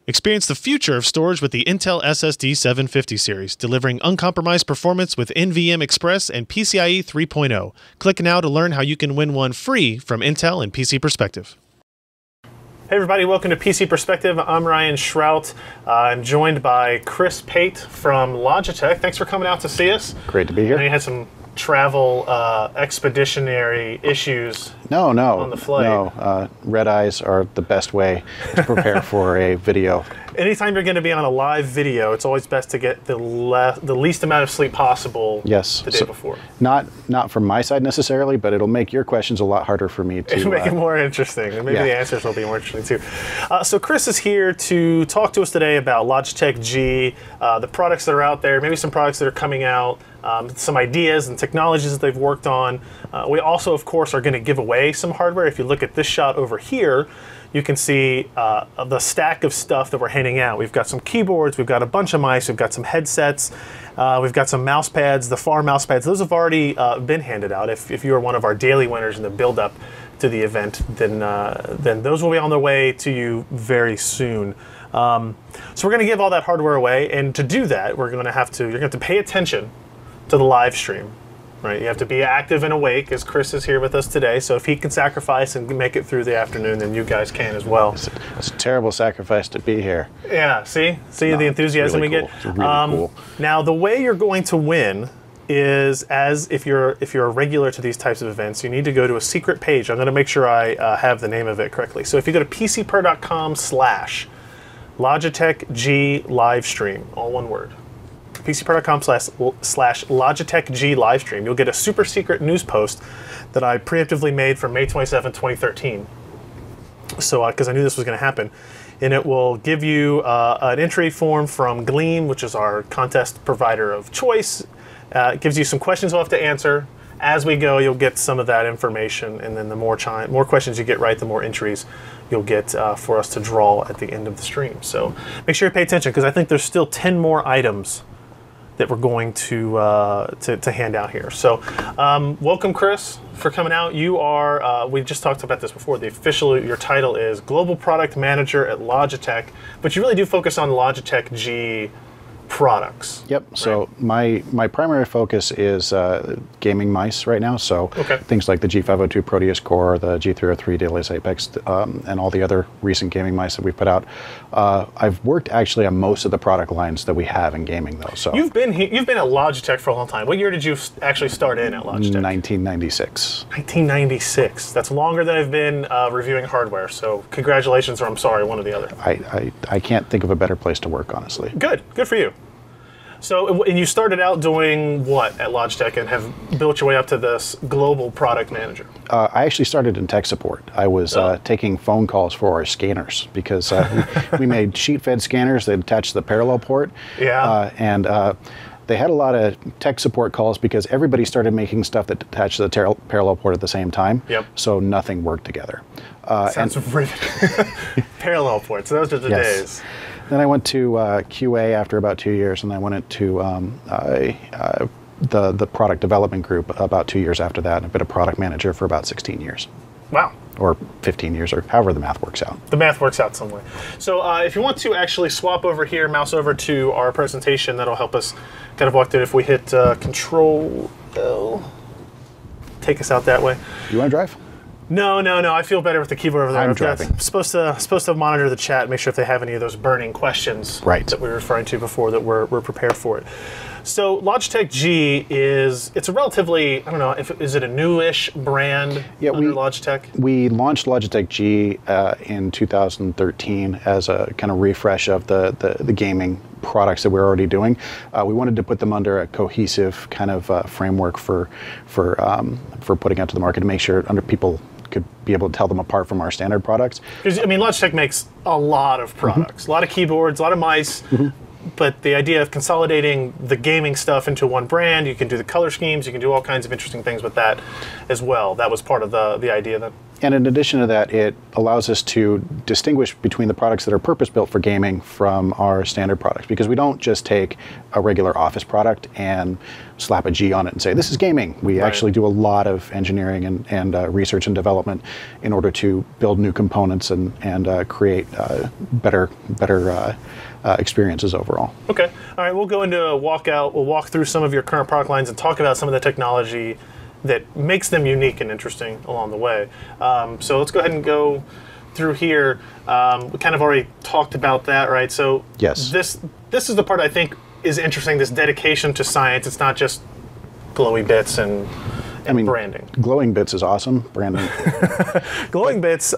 Experience the future of storage with the Intel SSD 750 series, delivering uncompromised performance with NVMe Express and PCIe 3.0. Click now to learn how you can win one free from Intel and PC Perspective. Hey everybody, welcome to PC Perspective. I'm Ryan Schrout. I'm joined by Chris Pate from Logitech. Thanks for coming out to see us. Great to be here. I know you had some travel expeditionary issues on the flight. No, red eyes are the best way to prepare for a video. Anytime you're going to be on a live video, it's always best to get the least amount of sleep possible the day before. Not from my side necessarily, but it'll make your questions a lot harder for me to... It'll make it more interesting, and maybe the answers will be more interesting too. So Chris is here to talk to us today about Logitech G, the products that are out there, maybe some products that are coming out, some ideas and technologies that they've worked on. We also, of course, are going to give away some hardware. If you look at this shot over here, you can see the stack of stuff that we're handing out. We've got some keyboards, we've got a bunch of mice, we've got some headsets, we've got some mouse pads, the far mouse pads. Those have already been handed out. If you are one of our daily winners in the build-up to the event, then those will be on their way to you very soon. So we're going to give all that hardware away, and to do that, you're going to have to pay attention to the live stream. Right, you have to be active and awake, as Chris is here with us today. So if he can sacrifice and make it through the afternoon, then you guys can as well. It's a terrible sacrifice to be here. Yeah, see the enthusiasm we get. It's really cool. Now the way you're going to win is, as if you're a regular to these types of events, you need to go to a secret page. I'm going to make sure I have the name of it correctly. So if you go to PCPer.com/LogitechG livestream, all one word. PCPer.com/LogitechG livestream. You'll get a super secret news post that I preemptively made for May 27, 2013. So, because I knew this was going to happen. And it will give you an entry form from Gleam, which is our contest provider of choice. It gives you some questions we'll have to answer. As we go, you'll get some of that information, and then the more questions you get right, the more entries you'll get for us to draw at the end of the stream. So make sure you pay attention, because I think there's still 10 more items that we're going to hand out here. So welcome, Chris, for coming out. You are, we just talked about this before, your title is Global Product Manager at Logitech, but you really do focus on Logitech G products. Yep. Right? So my primary focus is gaming mice right now. So things like the G402 Proteus Core, the G303 Daedalus Apex, and all the other recent gaming mice that we've put out. I've worked actually on most of the product lines that we have in gaming, though. So you've been at Logitech for a long time. What year did you actually start in at Logitech? 1996. 1996. That's longer than I've been reviewing hardware. So congratulations, or I'm sorry, one or the other. I can't think of a better place to work, honestly. Good for you. So, and you started out doing what at Logitech and have built your way up to this global product manager? I actually started in tech support. I was taking phone calls for our scanners, because we made sheet-fed scanners that attached to the parallel port. Yeah. And they had a lot of tech support calls because everybody started making stuff that attached to the parallel port at the same time. Yep. So nothing worked together. Sounds riveting. Parallel ports, those are the days. Then I went to QA after about 2 years, and I went into the product development group about 2 years after that, and I've been a product manager for about 16 years. Wow. Or 15 years, or however the math works out. The math works out some way. So if you want to actually swap over here, mouse over to our presentation, that'll help us kind of walk through it. If we hit Control L, take us out that way. You want to drive? No. I feel better with the keyboard over there. I'm driving. Supposed to monitor the chat, make sure if they have any of those burning questions that we were referring to before, that we're prepared for it. So Logitech G it's a relatively, I don't know, is it a newish brand under Logitech? We launched Logitech G in 2013 as a kind of refresh of the gaming products that we're already doing. We wanted to put them under a cohesive kind of framework for putting out to the market, to make sure people could be able to tell them apart from our standard products. Because, I mean, Logitech makes a lot of products, a lot of keyboards, a lot of mice, but the idea of consolidating the gaming stuff into one brand, you can do the color schemes, you can do all kinds of interesting things with that as well. That was part of the idea then? And in addition to that, it allows us to distinguish between the products that are purpose-built for gaming from our standard products, because we don't just take a regular office product and slap a G on it and say, this is gaming. We actually do a lot of engineering and research and development in order to build new components and create better experiences overall. Okay. All right, we'll go into a walkout. We'll walk through some of your current product lines and talk about some of the technology that makes them unique and interesting along the way. So let's go ahead and go through here. We kind of already talked about that, right? So yes, this is the part I think is interesting, this dedication to science. It's not just glowy bits and branding. Glowing bits is awesome. Branding. Glowing bits,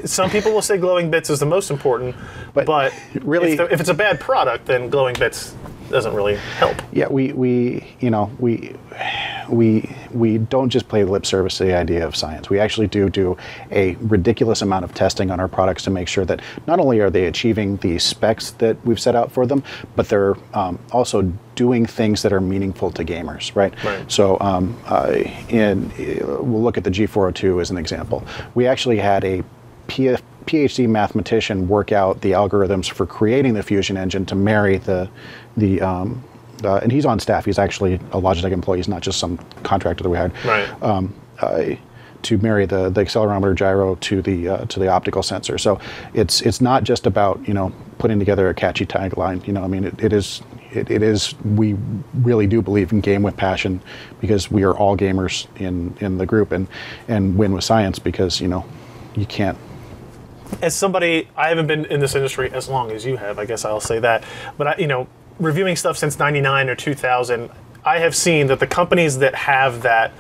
some people will say glowing bits is the most important, but really, if it's a bad product, then glowing bits doesn't really help. Yeah, we don't just play lip service to the idea of science. We actually do a ridiculous amount of testing on our products to make sure that not only are they achieving the specs that we've set out for them, but they're also doing things that are meaningful to gamers, right? So we'll look at the G402 as an example. We actually had a PhD mathematician work out the algorithms for creating the Fusion engine to marry and he's on staff. He's actually a Logitech employee. He's not just some contractor that we hired. To marry the accelerometer gyro to the optical sensor. So it's not just about putting together a catchy tagline. It is. We really do believe in game with passion, because we are all gamers in the group, and win with science, because you can't. As somebody, I haven't been in this industry as long as you have, I guess I'll say that, but reviewing stuff since '99 or 2000, I have seen that the companies that have that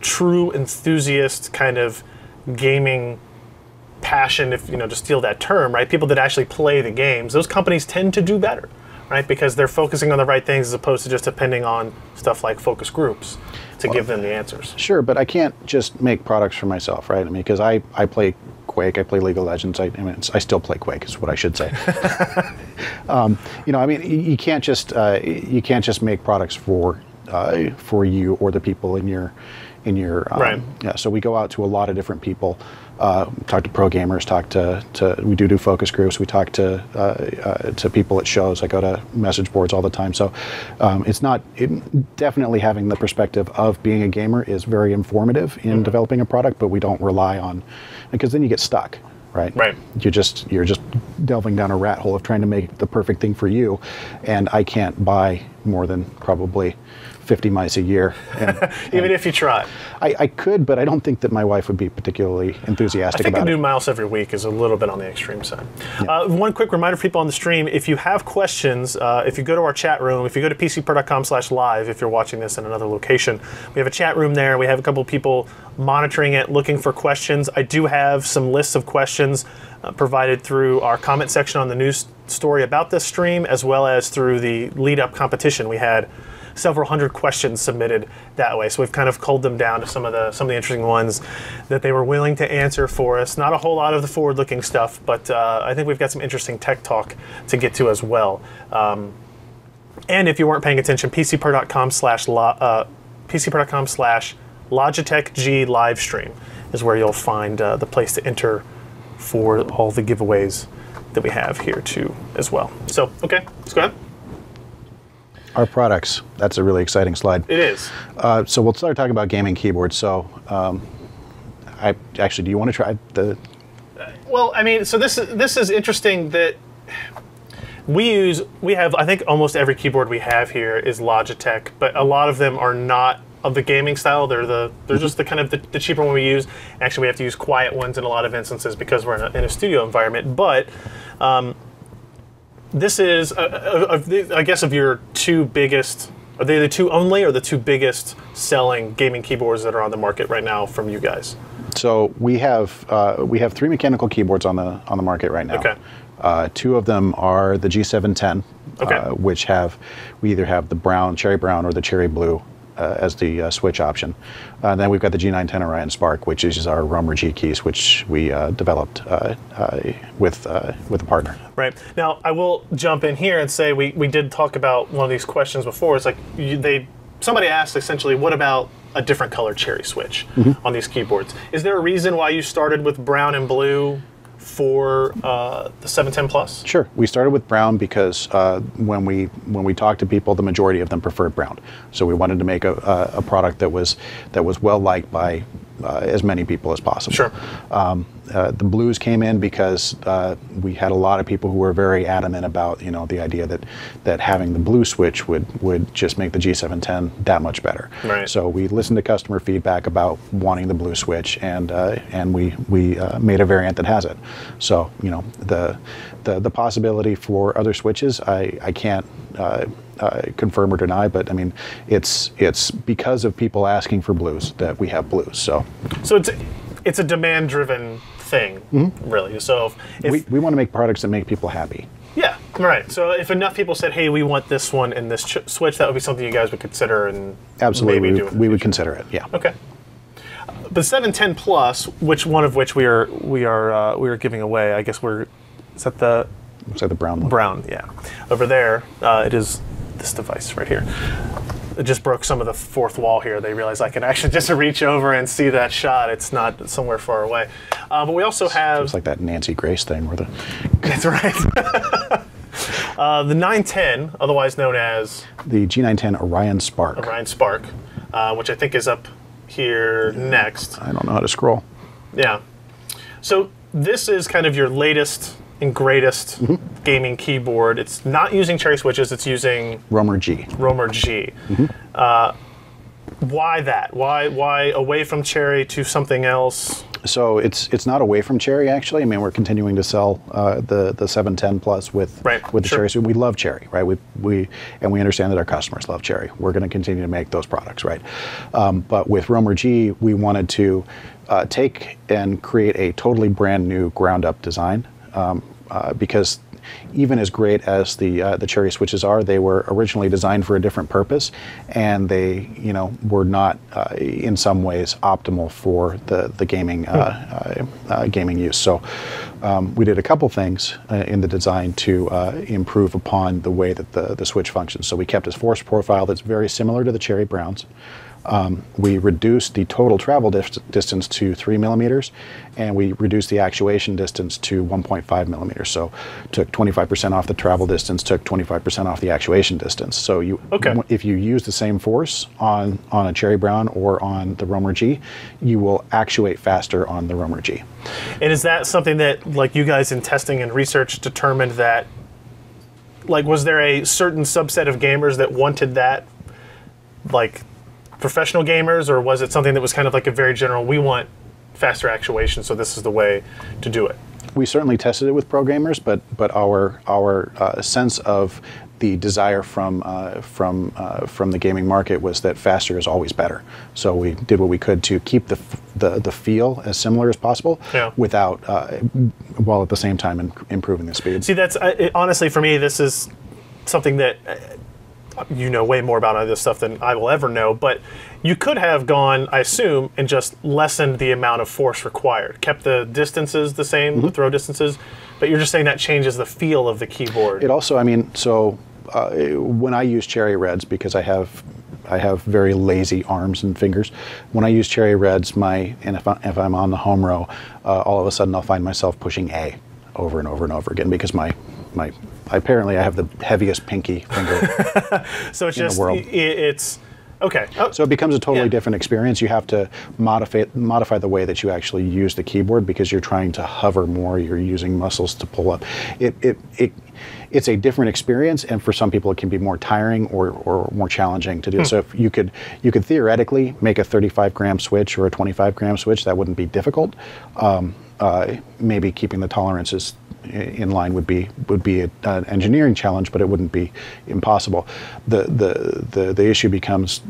true enthusiast kind of gaming passion, if to steal that term, right? People that actually play the games, those companies tend to do better, right? Because they're focusing on the right things as opposed to just depending on stuff like focus groups to give them the answers. Sure, but I can't just make products for myself, right? Because I play Quake, I play League of Legends. I still play Quake, is what I should say. You can't just make products for you or the people in your Yeah. So we go out to a lot of different people, talk to pro gamers, we do focus groups. We talk to people at shows. I go to message boards all the time. So definitely having the perspective of being a gamer is very informative in developing a product, but we don't rely on, because then you get stuck. Right. You're just delving down a rat hole of trying to make the perfect thing for you, and I can't buy more than probably 50 mice a year. Even if you try. I could, but I don't think that my wife would be particularly enthusiastic about it. I think a new mouse every week is a little bit on the extreme side. Yeah. One quick reminder for people on the stream, if you have questions, if you go to our chat room, if you go to PCPer.com/live, if you're watching this in another location, we have a chat room there. We have a couple of people monitoring it, looking for questions. I do have some lists of questions provided through our comment section on the news story about this stream, as well as through the lead-up competition. We had several hundred questions submitted that way, so we've kind of culled them down to some of the interesting ones that they were willing to answer for us. Not a whole lot of the forward-looking stuff, but I think we've got some interesting tech talk to get to as well. And if you weren't paying attention, PCPer.com/LogitechG live stream is where you'll find the place to enter for all the giveaways that we have here too as well. So, okay, let's go ahead. Our products. That's a really exciting slide. It is. So we'll start talking about gaming keyboards. So, do you want to try the? Well, so this is interesting that we have. I think almost every keyboard we have here is Logitech, but a lot of them are not of the gaming style. They're just the kind of the cheaper one we use. Actually, we have to use quiet ones in a lot of instances because we're in a studio environment. But this is, I guess, of your two biggest, are they the two only or the two biggest selling gaming keyboards that are on the market right now from you guys? So we have 3 mechanical keyboards on the market right now. Okay. 2 of them are the G910, which we either have the cherry brown or the cherry blue as the switch option. Then we've got the G910 Orion Spark, which is our Roamer G keys, which we developed with a partner. Right. Now, I will jump in here and say we did talk about one of these questions before. It's like somebody asked essentially, what about a different color cherry switch on these keyboards. Is there a reason why you started with brown and blue for the 710 Plus? Sure. We started with brown because when we talked to people, the majority of them preferred brown. So we wanted to make a product that was well liked by as many people as possible. Sure. The blues came in because we had a lot of people who were very adamant about the idea that having the blue switch would just make the G710 that much better. Right. So we listened to customer feedback about wanting the blue switch, and we made a variant that has it. So the possibility for other switches, I can't confirm or deny, but I mean it's because of people asking for blues that we have blues. So it's a demand-driven thing, really. So if we want to make products that make people happy. Yeah, right. So if enough people said, "Hey, we want this one and this switch," that would be something you guys would consider and absolutely maybe do. We would consider it. Yeah. Okay. The 710 Plus, one of which we are giving away. I guess is that the looks like the brown one. Brown, yeah. Over there, it is this device right here. It just broke some of the fourth wall here. They realized I can actually just reach over and see that shot. It's not somewhere far away. But we also have... It's like that Nancy Grace thing where the... That's right. The 910, otherwise known as... The G910 Orion Spark. Orion Spark, which I think is up here next. I don't know how to scroll. Yeah. So this is kind of your latest and greatest gaming keyboard. It's not using cherry switches, it's using Romer G. Romer G. Why that? Why away from cherry to something else? So it's not away from cherry, actually. I mean, we're continuing to sell the 710 Plus with the cherry. So we love cherry, right? We understand that our customers love cherry. We're going to continue to make those products, right? But with Romer G, we wanted to take and create a totally brand new ground up design. Because even as great as the cherry switches are, they were originally designed for a different purpose, and they were not in some ways optimal for the gaming gaming use. So we did a couple things in the design to improve upon the way that the switch functions. So we kept a force profile that's very similar to the cherry browns. We reduced the total travel distance to 3 millimeters, and we reduced the actuation distance to 1.5 millimeters. So took 25% off the travel distance, took 25% off the actuation distance. So if you use the same force on a cherry brown or on the Romer G, you will actuate faster on the Romer G. And is that something that, like, you guys in testing and research determined that, like, was there a certain subset of gamers that wanted that, like, professional gamers, or was it something that was kind of like a very general, we want faster actuation, so this is the way to do it? We certainly tested it with pro gamers, but our sense of the desire from the gaming market was that faster is always better. So we did what we could to keep the feel as similar as possible, without while at the same time improving the speed. See, that's honestly for me, this is something that you know way more about this stuff than I will ever know, but you could have gone, I assume, and just lessened the amount of force required. Kept the distances the same, the throw distances, but you're just saying that changes the feel of the keyboard. It also, I mean, so when I use cherry reds, because I have very lazy arms and fingers, when I use cherry reds, and if I'm on the home row, all of a sudden I'll find myself pushing A over and over and over again, because apparently I have the heaviest pinky finger so it's in just, the world. It's okay. Oh, so it becomes a totally different experience. You have to modify the way that you actually use the keyboard, because you're trying to hover more. You're using muscles to pull up. It's a different experience, and for some people it can be more tiring or more challenging to do. So if you could theoretically make a 35-gram switch or a 25-gram switch, that wouldn't be difficult. Maybe keeping the tolerances in line would be an engineering challenge, but it wouldn't be impossible. The issue becomes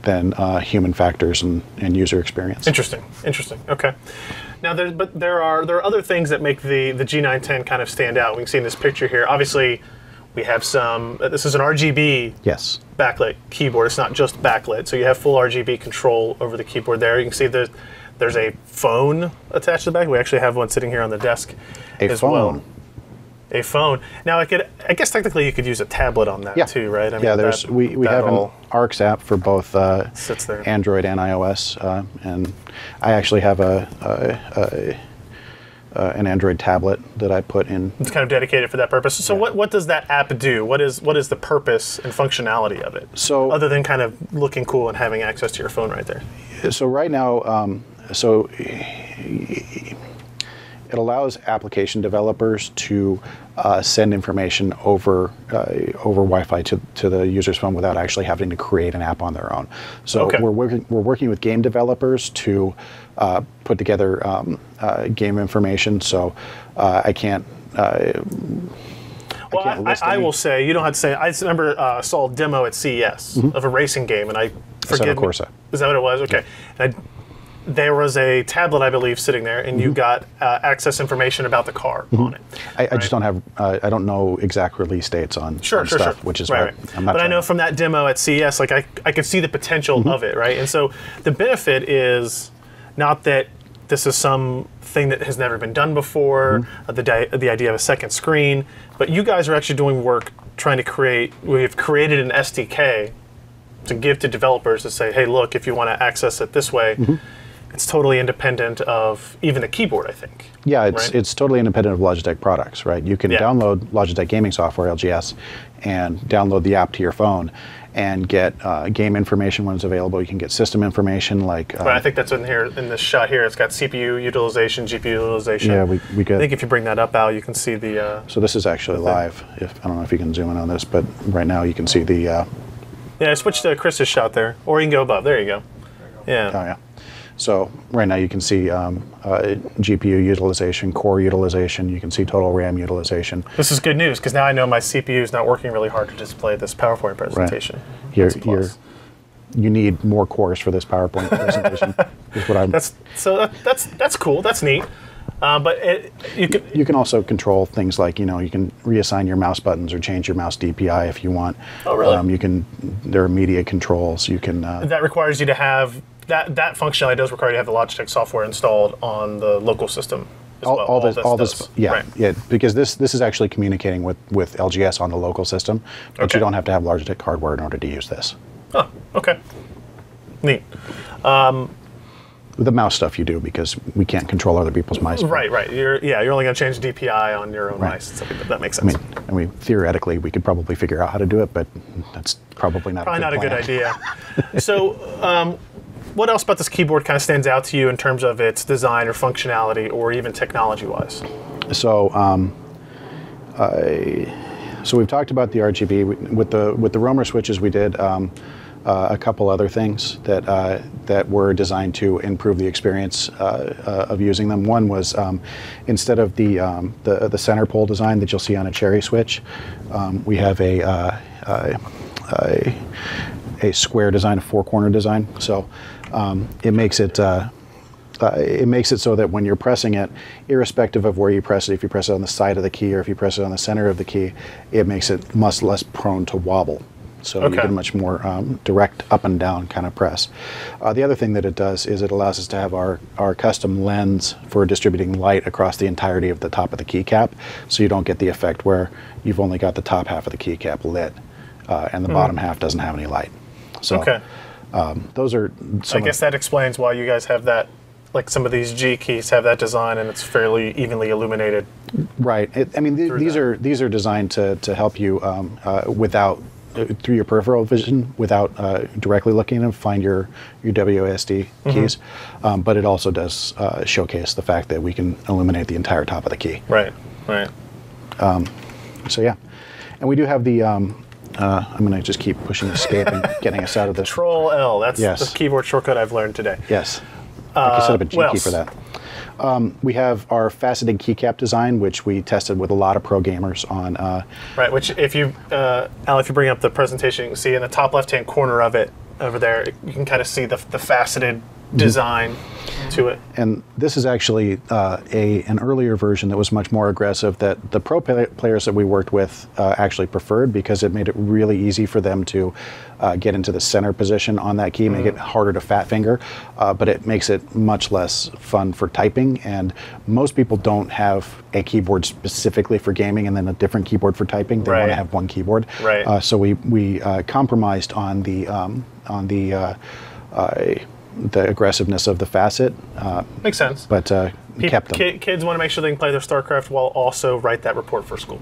then human factors and user experience. Interesting. Okay. Now there are other things that make the G910 kind of stand out. We can see in this picture here. Obviously, we have some. This is an RGB backlit keyboard. It's not just backlit, so you have full RGB control over the keyboard there. You can see there's a phone attached to the back. We actually have one sitting here on the desk as well. a phone. Now, I guess technically you could use a tablet on that too, right? I mean, there's we have an ARCS app for both sits there. Android and iOS, and I actually have an Android tablet that I put in. It's kind of dedicated for that purpose. So what does that app do? What is the purpose and functionality of it? So other than kind of looking cool and having access to your phone right there. So right now, it allows application developers to send information over Wi-Fi to the user's phone without actually having to create an app on their own. So we're working with game developers to put together game information. So I can't. I will say, you don't have to say. I just remember saw a demo at CES of a racing game, and I forget. Corsa. Is that what it was? Okay. And there was a tablet, I believe, sitting there, and you got access information about the car on it. I just don't have. I don't know exact release dates on stuff, which is right. I'm not. But I know from that demo at CES, like I could see the potential of it, right? And so the benefit is not that this is something that has never been done before, the idea of a second screen, but you guys are actually doing work trying to create. We've created an SDK to give to developers to say, hey, look, if you want to access it this way. It's totally independent of even the keyboard, I think. Yeah, it's totally independent of Logitech products, right? You can download Logitech gaming software, LGS, and download the app to your phone and get game information when it's available. You can get system information like... I think that's in here in this shot here. It's got CPU utilization, GPU utilization. Yeah, we could... I think if you bring that up, Al, you can see the... so this is actually live. I don't know if you can zoom in on this, but right now you can see the... Yeah, switch to Chris's shot there. Or you can go above. There you go. Yeah. Oh, yeah. So right now you can see GPU utilization, core utilization. You can see total RAM utilization. This is good news because now I know my CPU is not working really hard to display this PowerPoint presentation. Right. You need more cores for this PowerPoint presentation. Is what I'm. That's cool. That's neat. But you can also control things like you can reassign your mouse buttons or change your mouse DPI if you want. Oh really? There are media controls. You can. That requires you to have. That functionality does require you to have the Logitech software installed on the local system as well. All this, because this is actually communicating with LGS on the local system, but you don't have to have Logitech hardware in order to use this. Oh, okay. Neat. The mouse stuff you do because we can't control other people's mice. Right. You're only going to change the DPI on your own mice. So that makes sense. I mean, theoretically, we could probably figure out how to do it, but that's probably not a good idea. So, what else about this keyboard kind of stands out to you in terms of its design or functionality or even technology-wise? So, so we've talked about the RGB. With the roamer switches, we did a couple other things that were designed to improve the experience of using them. One was instead of the center pole design that you'll see on a cherry switch, we have a square design, a four-corner design. So it makes it so that when you're pressing it, irrespective of where you press it, if you press it on the side of the key or if you press it on the center of the key, it makes it much less prone to wobble. So you get a much more direct up and down kind of press. The other thing that it does is it allows us to have our custom lens for distributing light across the entirety of the top of the keycap, so you don't get the effect where you've only got the top half of the keycap lit and the bottom half doesn't have any light. So those are some I guess that explains why you guys have that, like some of these G keys have that design and it's fairly evenly illuminated. Right. I mean, these are designed to help you through your peripheral vision without directly looking at them, find your WASD keys. But it also does showcase the fact that we can illuminate the entire top of the key. Right. So yeah. And we do have the, I'm going to just keep pushing escape and getting us out of this. Control L, that's the keyboard shortcut I've learned today. Yes. I can set up a G key for that. We have our faceted keycap design, which we tested with a lot of pro gamers on. Right, which if you, Al, if you bring up the presentation, you can see in the top left-hand corner of it, over there, you can kind of see the faceted design. to it. And this is actually an earlier version that was much more aggressive that the pro players that we worked with actually preferred, because it made it really easy for them to get into the center position on that key, make it harder to fat finger, but it makes it much less fun for typing. And most people don't have a keyboard specifically for gaming and then a different keyboard for typing. They want to have one keyboard. Right. So we compromised on the aggressiveness of the facet. Makes sense. But kept them. Kids want to make sure they can play their StarCraft while also write that report for school.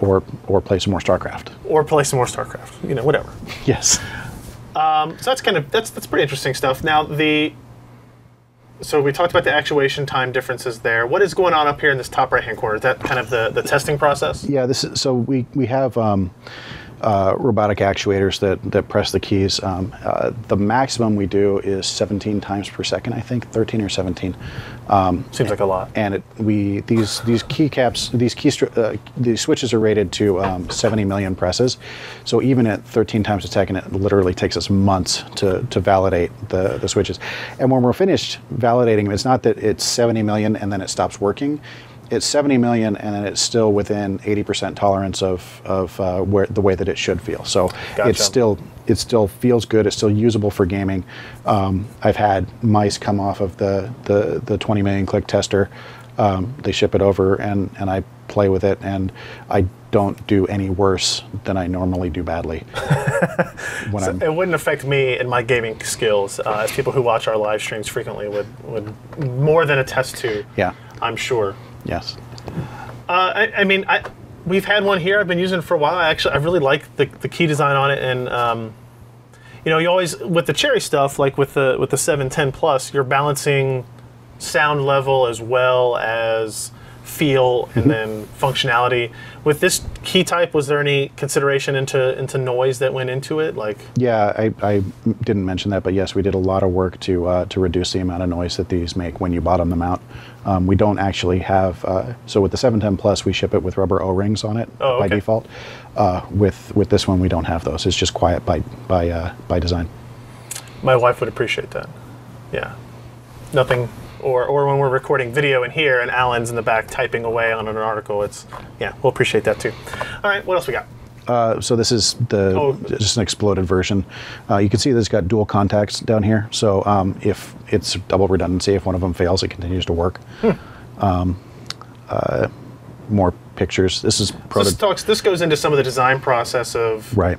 Or play some more StarCraft. Or play some more StarCraft. You know, whatever. Yes. So that's that's pretty interesting stuff. Now so we talked about the actuation time differences there. What is going on up here in this top right-hand corner? Is that kind of the testing process? Yeah. So we have robotic actuators that press the keys. The maximum we do is 17 times per second, I think, 13 or 17. Seems like a lot. And these keycaps, these switches are rated to 70 million presses. So even at 13 times a second, it literally takes us months to validate the switches. And when we're finished validating them, it's not that it's 70 million and then it stops working. It's 70 million, and then it's still within 80% tolerance of the way that it should feel. So Gotcha. it still feels good. It's still usable for gaming. I've had mice come off of the 20 million click tester. They ship it over, and I play with it, and I don't do any worse than I normally do badly. It wouldn't affect me and my gaming skills, as people who watch our live streams frequently would more than attest to. Yeah, I'm sure. Yes. I mean, we've had one here. I've been using it for a while. I really like the key design on it, and you know, you always with the Cherry stuff, like with the 710 Plus, you're balancing sound level as well as feel and then functionality. With this key type, was there any consideration into noise that went into it? Like, yeah, I didn't mention that, but yes, we did a lot of work to reduce the amount of noise that these make when you bottom them out. We don't actually have, so with the 710 Plus, we ship it with rubber O-rings on it by default. With this one, we don't have those. It's just quiet by design. My wife would appreciate that. Yeah, nothing. Or when we're recording video in here and Alan's in the back typing away on an article, we'll appreciate that too. All right, what else we got? So this is just an exploded version. You can see that it's got dual contacts down here. So if it's double redundancy, if one of them fails, it continues to work. More pictures. This is this goes into some of the design process of. Right.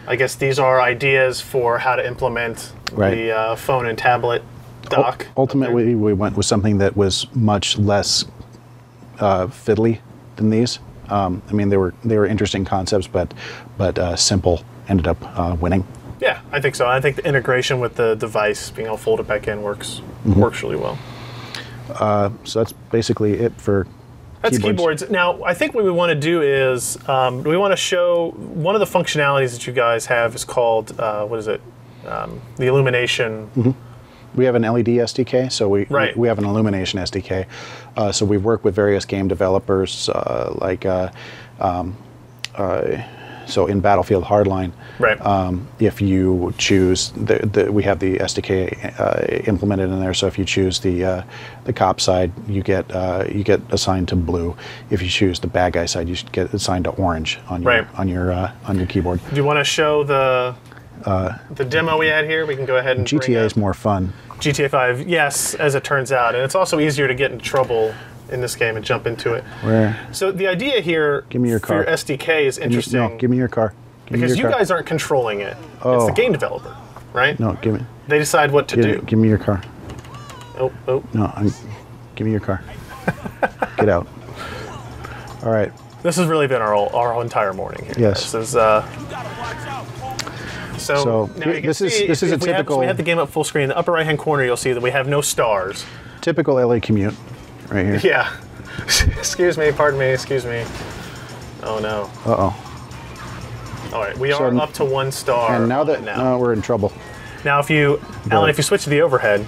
I guess these are ideas for how to implement the phone and tablet dock. Ultimately, we went with something that was much less fiddly than these. I mean, they were interesting concepts, but simple ended up winning. Yeah, I think so. I think the integration with the device, being able to fold it back in, works really well. So that's basically it for keyboards. Now, I think what we want to do is we want to show one of the functionalities that you guys have is called what is it? The illumination. We have an LED SDK, so we have an illumination SDK. So we've worked with various game developers, so in Battlefield Hardline, if you choose, we have the SDK implemented in there. So if you choose the cop side, you get assigned to blue. If you choose the bad guy side, you should get assigned to orange on your keyboard. Do you want to show the demo we had here? We can go ahead and GTA is more fun. GTA 5, yes, as it turns out, and it's also easier to get in trouble in this game and jump into it. So the idea here for your SDK is interesting. No, give me your car. Because you guys aren't controlling it. It's the game developer, right? No, give me. They decide what to do. Give me your car. Oh. No, give me your car. Get out. All right. This has really been our entire morning here. Yes. This is. So now this is a typical. We have the game up full screen. In the upper right hand corner, you'll see that we have no stars. Typical LA commute, right here. Yeah. Excuse me. Pardon me. Excuse me. Oh no. All right, we are up to 1 star. And now we're in trouble. Now, Alan, if you switch to the overhead,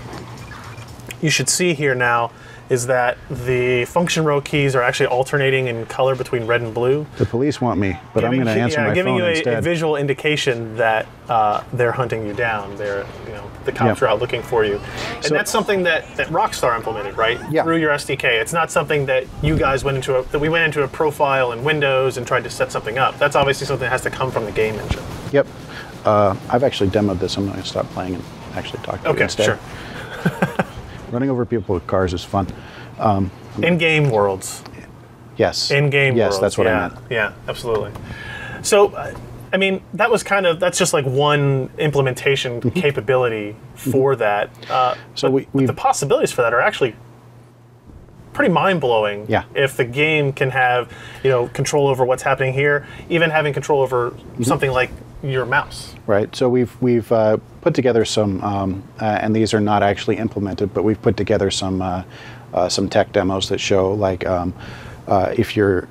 you should see here now is that the function row keys are actually alternating in color between red and blue. The police want me, but I'm going to answer my giving phone you instead. a visual indication that they're hunting you down. They're, the cops are out looking for you. And that's something that Rockstar implemented, right? Yeah. Through your SDK. It's not something that you guys that we went into a profile in Windows and tried to set something up. That's obviously something that has to come from the game engine. Yep. I've actually demoed this. I'm going to stop playing and actually talk to you instead. Sure. Running over people with cars is fun. In-game worlds. Yes. In-game worlds. Yes, that's what I meant. Yeah, absolutely. So, I mean, that's just like one implementation capability for that. So the possibilities for that are actually pretty mind-blowing. Yeah. If the game can have, control over what's happening here, even having control over something like your mouse. Right. So we've put together some, and these are not actually implemented, but we've put together some tech demos that show like if you're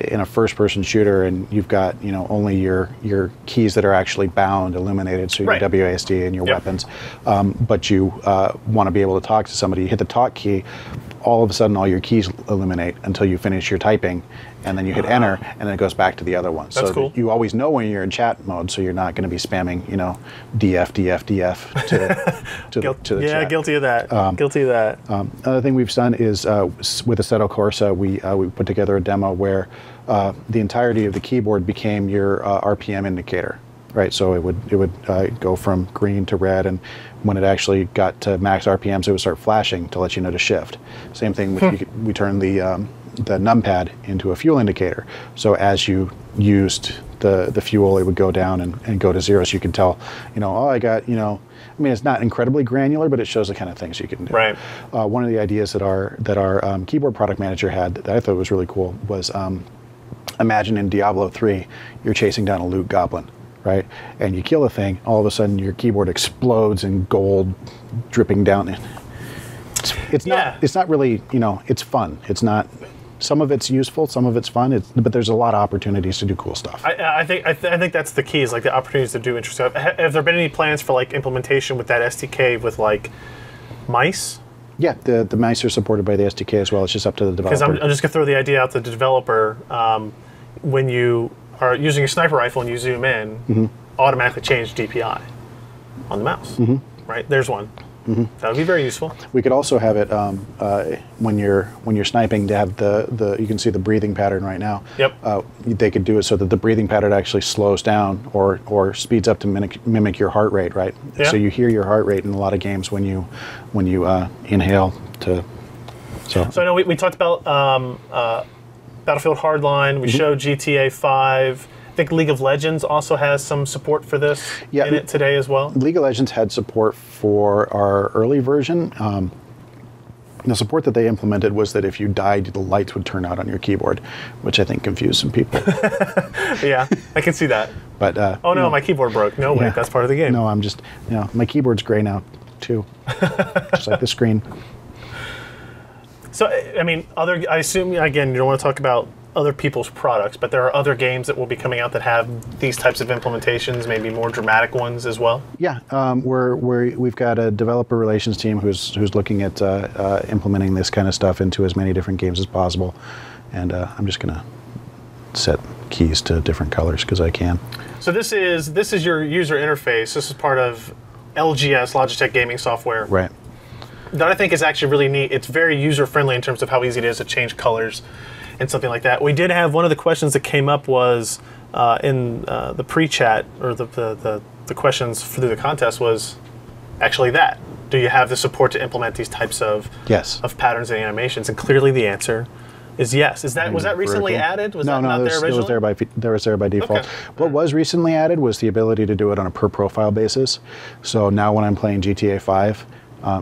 in a first-person shooter and you've got only your keys that are actually bound, illuminated, so your WASD and your weapons, but you want to be able to talk to somebody, you hit the talk key. All of a sudden, all your keys illuminate until you finish your typing, and then you hit enter, and then it goes back to the other one. That's so cool. You always know when you're in chat mode, so you're not going to be spamming, DF to the chat. Guilty of that. Guilty of that. Another thing we've done is with Assetto Corsa, we put together a demo where the entirety of the keyboard became your RPM indicator. Right, so it would go from green to red, and when it actually got to max RPMs, it would start flashing to let you know to shift. Same thing with we turned the numpad into a fuel indicator. So as you used the fuel, it would go down and go to zero, so you can tell, oh, I got, I mean, it's not incredibly granular, but it shows the kind of things you can do. Right. One of the ideas that our keyboard product manager had that I thought was really cool was imagine in Diablo 3, you're chasing down a loot goblin. Right, and you kill a thing. All of a sudden, your keyboard explodes in gold, dripping down. It's not really. It's fun. It's not. Some of it's useful. Some of it's fun. But there's a lot of opportunities to do cool stuff. I think that's the key. Is like the opportunities to do interesting stuff. Have there been any plans for like implementation with that SDK with like mice? Yeah, the mice are supported by the SDK as well. It's just up to the developer. Because I'm just gonna throw the idea out to the developer. When you are using a sniper rifle and you zoom in, automatically change DPI on the mouse. Right, there's one. That would be very useful. We could also have it when you're sniping to have the you can see the breathing pattern right now. Yep. They could do it so that the breathing pattern actually slows down or speeds up to mimic your heart rate. Right. Yeah. So you hear your heart rate in a lot of games when you inhale to. So I know we talked about. Battlefield Hardline, we showed GTA 5. I think League of Legends also has some support for this in it today as well. League of Legends had support for our early version. The support that they implemented was that if you died, the lights would turn out on your keyboard, which I think confused some people. Yeah, I can see that. But oh no, my keyboard broke. No, wait, that's part of the game. No, I'm just, my keyboard's gray now, too. Just like the screen. So, I mean, I assume, again, you don't want to talk about other people's products, but there are other games that will be coming out that have these types of implementations, maybe more dramatic ones as well? Yeah, we've got a developer relations team who's looking at implementing this kind of stuff into as many different games as possible. And I'm just going to set keys to different colors because I can. So this is your user interface. This is part of LGS, Logitech Gaming Software. Right. That I think is actually really neat. It's very user-friendly in terms of how easy it is to change colors and something like that. We did have one of the questions that came up was in the pre-chat, or the questions through the contest was actually that. Do you have the support to implement these types of patterns and animations? And clearly the answer is yes. Was that recently added? Was that not there originally? It was there by default. Okay. What was recently added was the ability to do it on a per profile basis. So now when I'm playing GTA 5,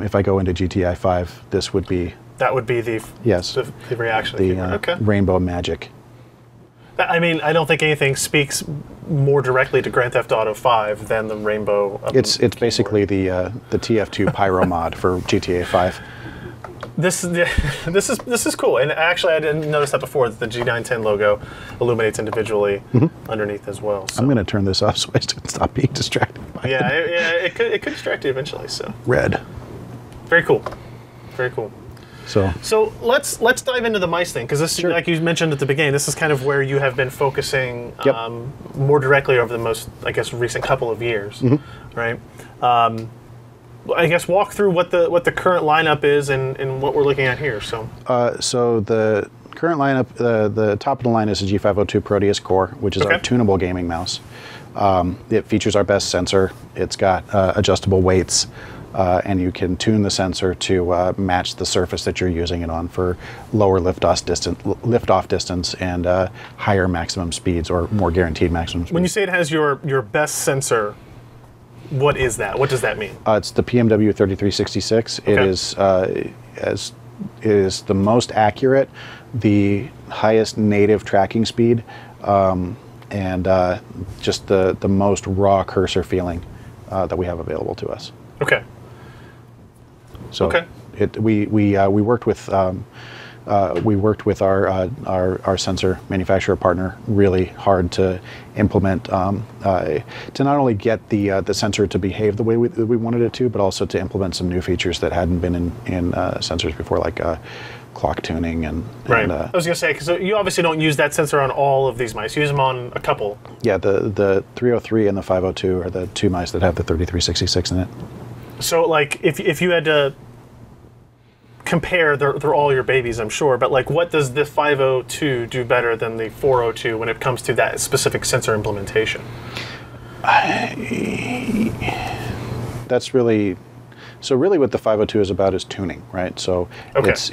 if I go into GTA 5, this would be... That would be the reaction. The rainbow magic. I mean, I don't think anything speaks more directly to Grand Theft Auto 5 than the rainbow. It's basically the TF2 Pyro mod for GTA 5. This is cool, and actually I didn't notice that before. That the G910 logo illuminates individually underneath as well. So. I'm going to turn this off so I can stop being distracted by it. It could distract you eventually. So red. Very cool. Very cool. So let's dive into the mice thing, because this, Sure. like you mentioned at the beginning, this is kind of where you have been focusing Yep. more directly over the most, I guess, recent couple of years, right? I guess walk through what the current lineup is and what we're looking at here. So the current lineup, the top of the line is a G502 Proteus Core, which is our tunable gaming mouse. It features our best sensor. It's got adjustable weights, and you can tune the sensor to match the surface that you're using it on for lower lift-off distance and higher maximum speeds, or more guaranteed maximum speeds. When you say it has your best sensor, what is that? What does that mean? It's the PMW 3366. Okay. It is the most accurate, the highest native tracking speed, and just the most raw cursor feeling that we have available to us. Okay. So we worked with our sensor manufacturer partner really hard to implement to not only get the sensor to behave the way we wanted it to, but also to implement some new features that hadn't been in sensors before, like clock tuning and right. I was gonna say, because you obviously don't use that sensor on all of these mice. You use them on a couple. Yeah, the 303 and the 502 are the two mice that have the 3366 in it. So, like, if you had to compare, they're all your babies, I'm sure, but like, what does the 502 do better than the 402 when it comes to that specific sensor implementation? That's really, so really what the 502 is about is tuning, right? So it's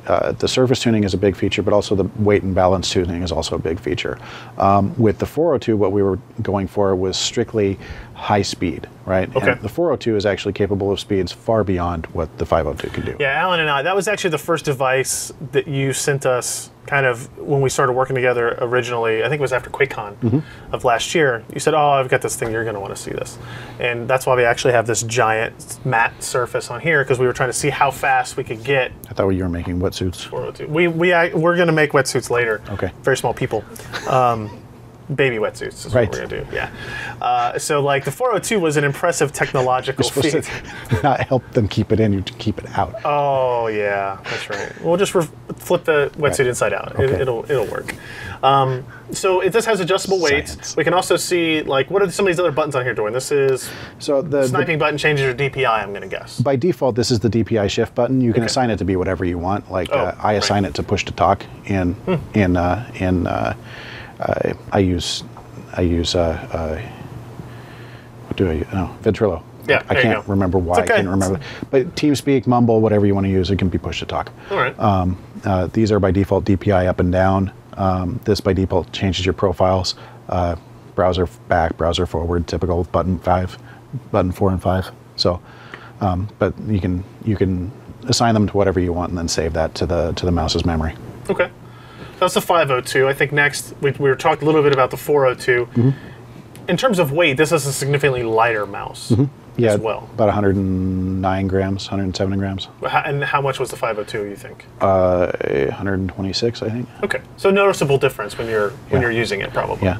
the surface tuning is a big feature, but also the weight and balance tuning is also a big feature. With the 402, what we were going for was strictly high speed, right? Okay. And the 402 is actually capable of speeds far beyond what the 502 can do. Yeah, Alan and I, that was actually the first device that you sent us kind of when we started working together originally. I think it was after QuakeCon of last year. You said, oh, I've got this thing, you're going to want to see this. And that's why we actually have this giant matte surface on here, because we were trying to see how fast we could get. I thought you were making wetsuits. 402. We're going to make wetsuits later. Okay. Very small people. Baby wetsuits is right. what we're going to do, yeah. So like the 402 was an impressive technological feat. You're supposed to not help them keep it in, you keep it out. Oh yeah, that's right. We'll just flip the wetsuit inside out. Okay. It'll work. So this has adjustable weights. Science. We can also see, like, what are some of these other buttons on here doing? This is so the sniping button changes your DPI, I'm going to guess. By default, this is the DPI shift button. You can assign it to be whatever you want. Like I assign it to push to talk I use what do I use? No, Ventrilo. Yeah, I can't remember why. I can't remember. But TeamSpeak, Mumble, whatever you want to use, it can be push to talk. All right. These are by default DPI up and down. This by default changes your profiles. Browser back, browser forward, typical button 4 and 5. So, but you can assign them to whatever you want and then save that to the mouse's memory. Okay. That's the 502. I think next we were talking a little bit about the 402. In terms of weight, this is a significantly lighter mouse as well. About 109 grams, 107 grams. And how much was the 502, you think? 126, I think. Okay. So noticeable difference when you're using it, probably. Yeah.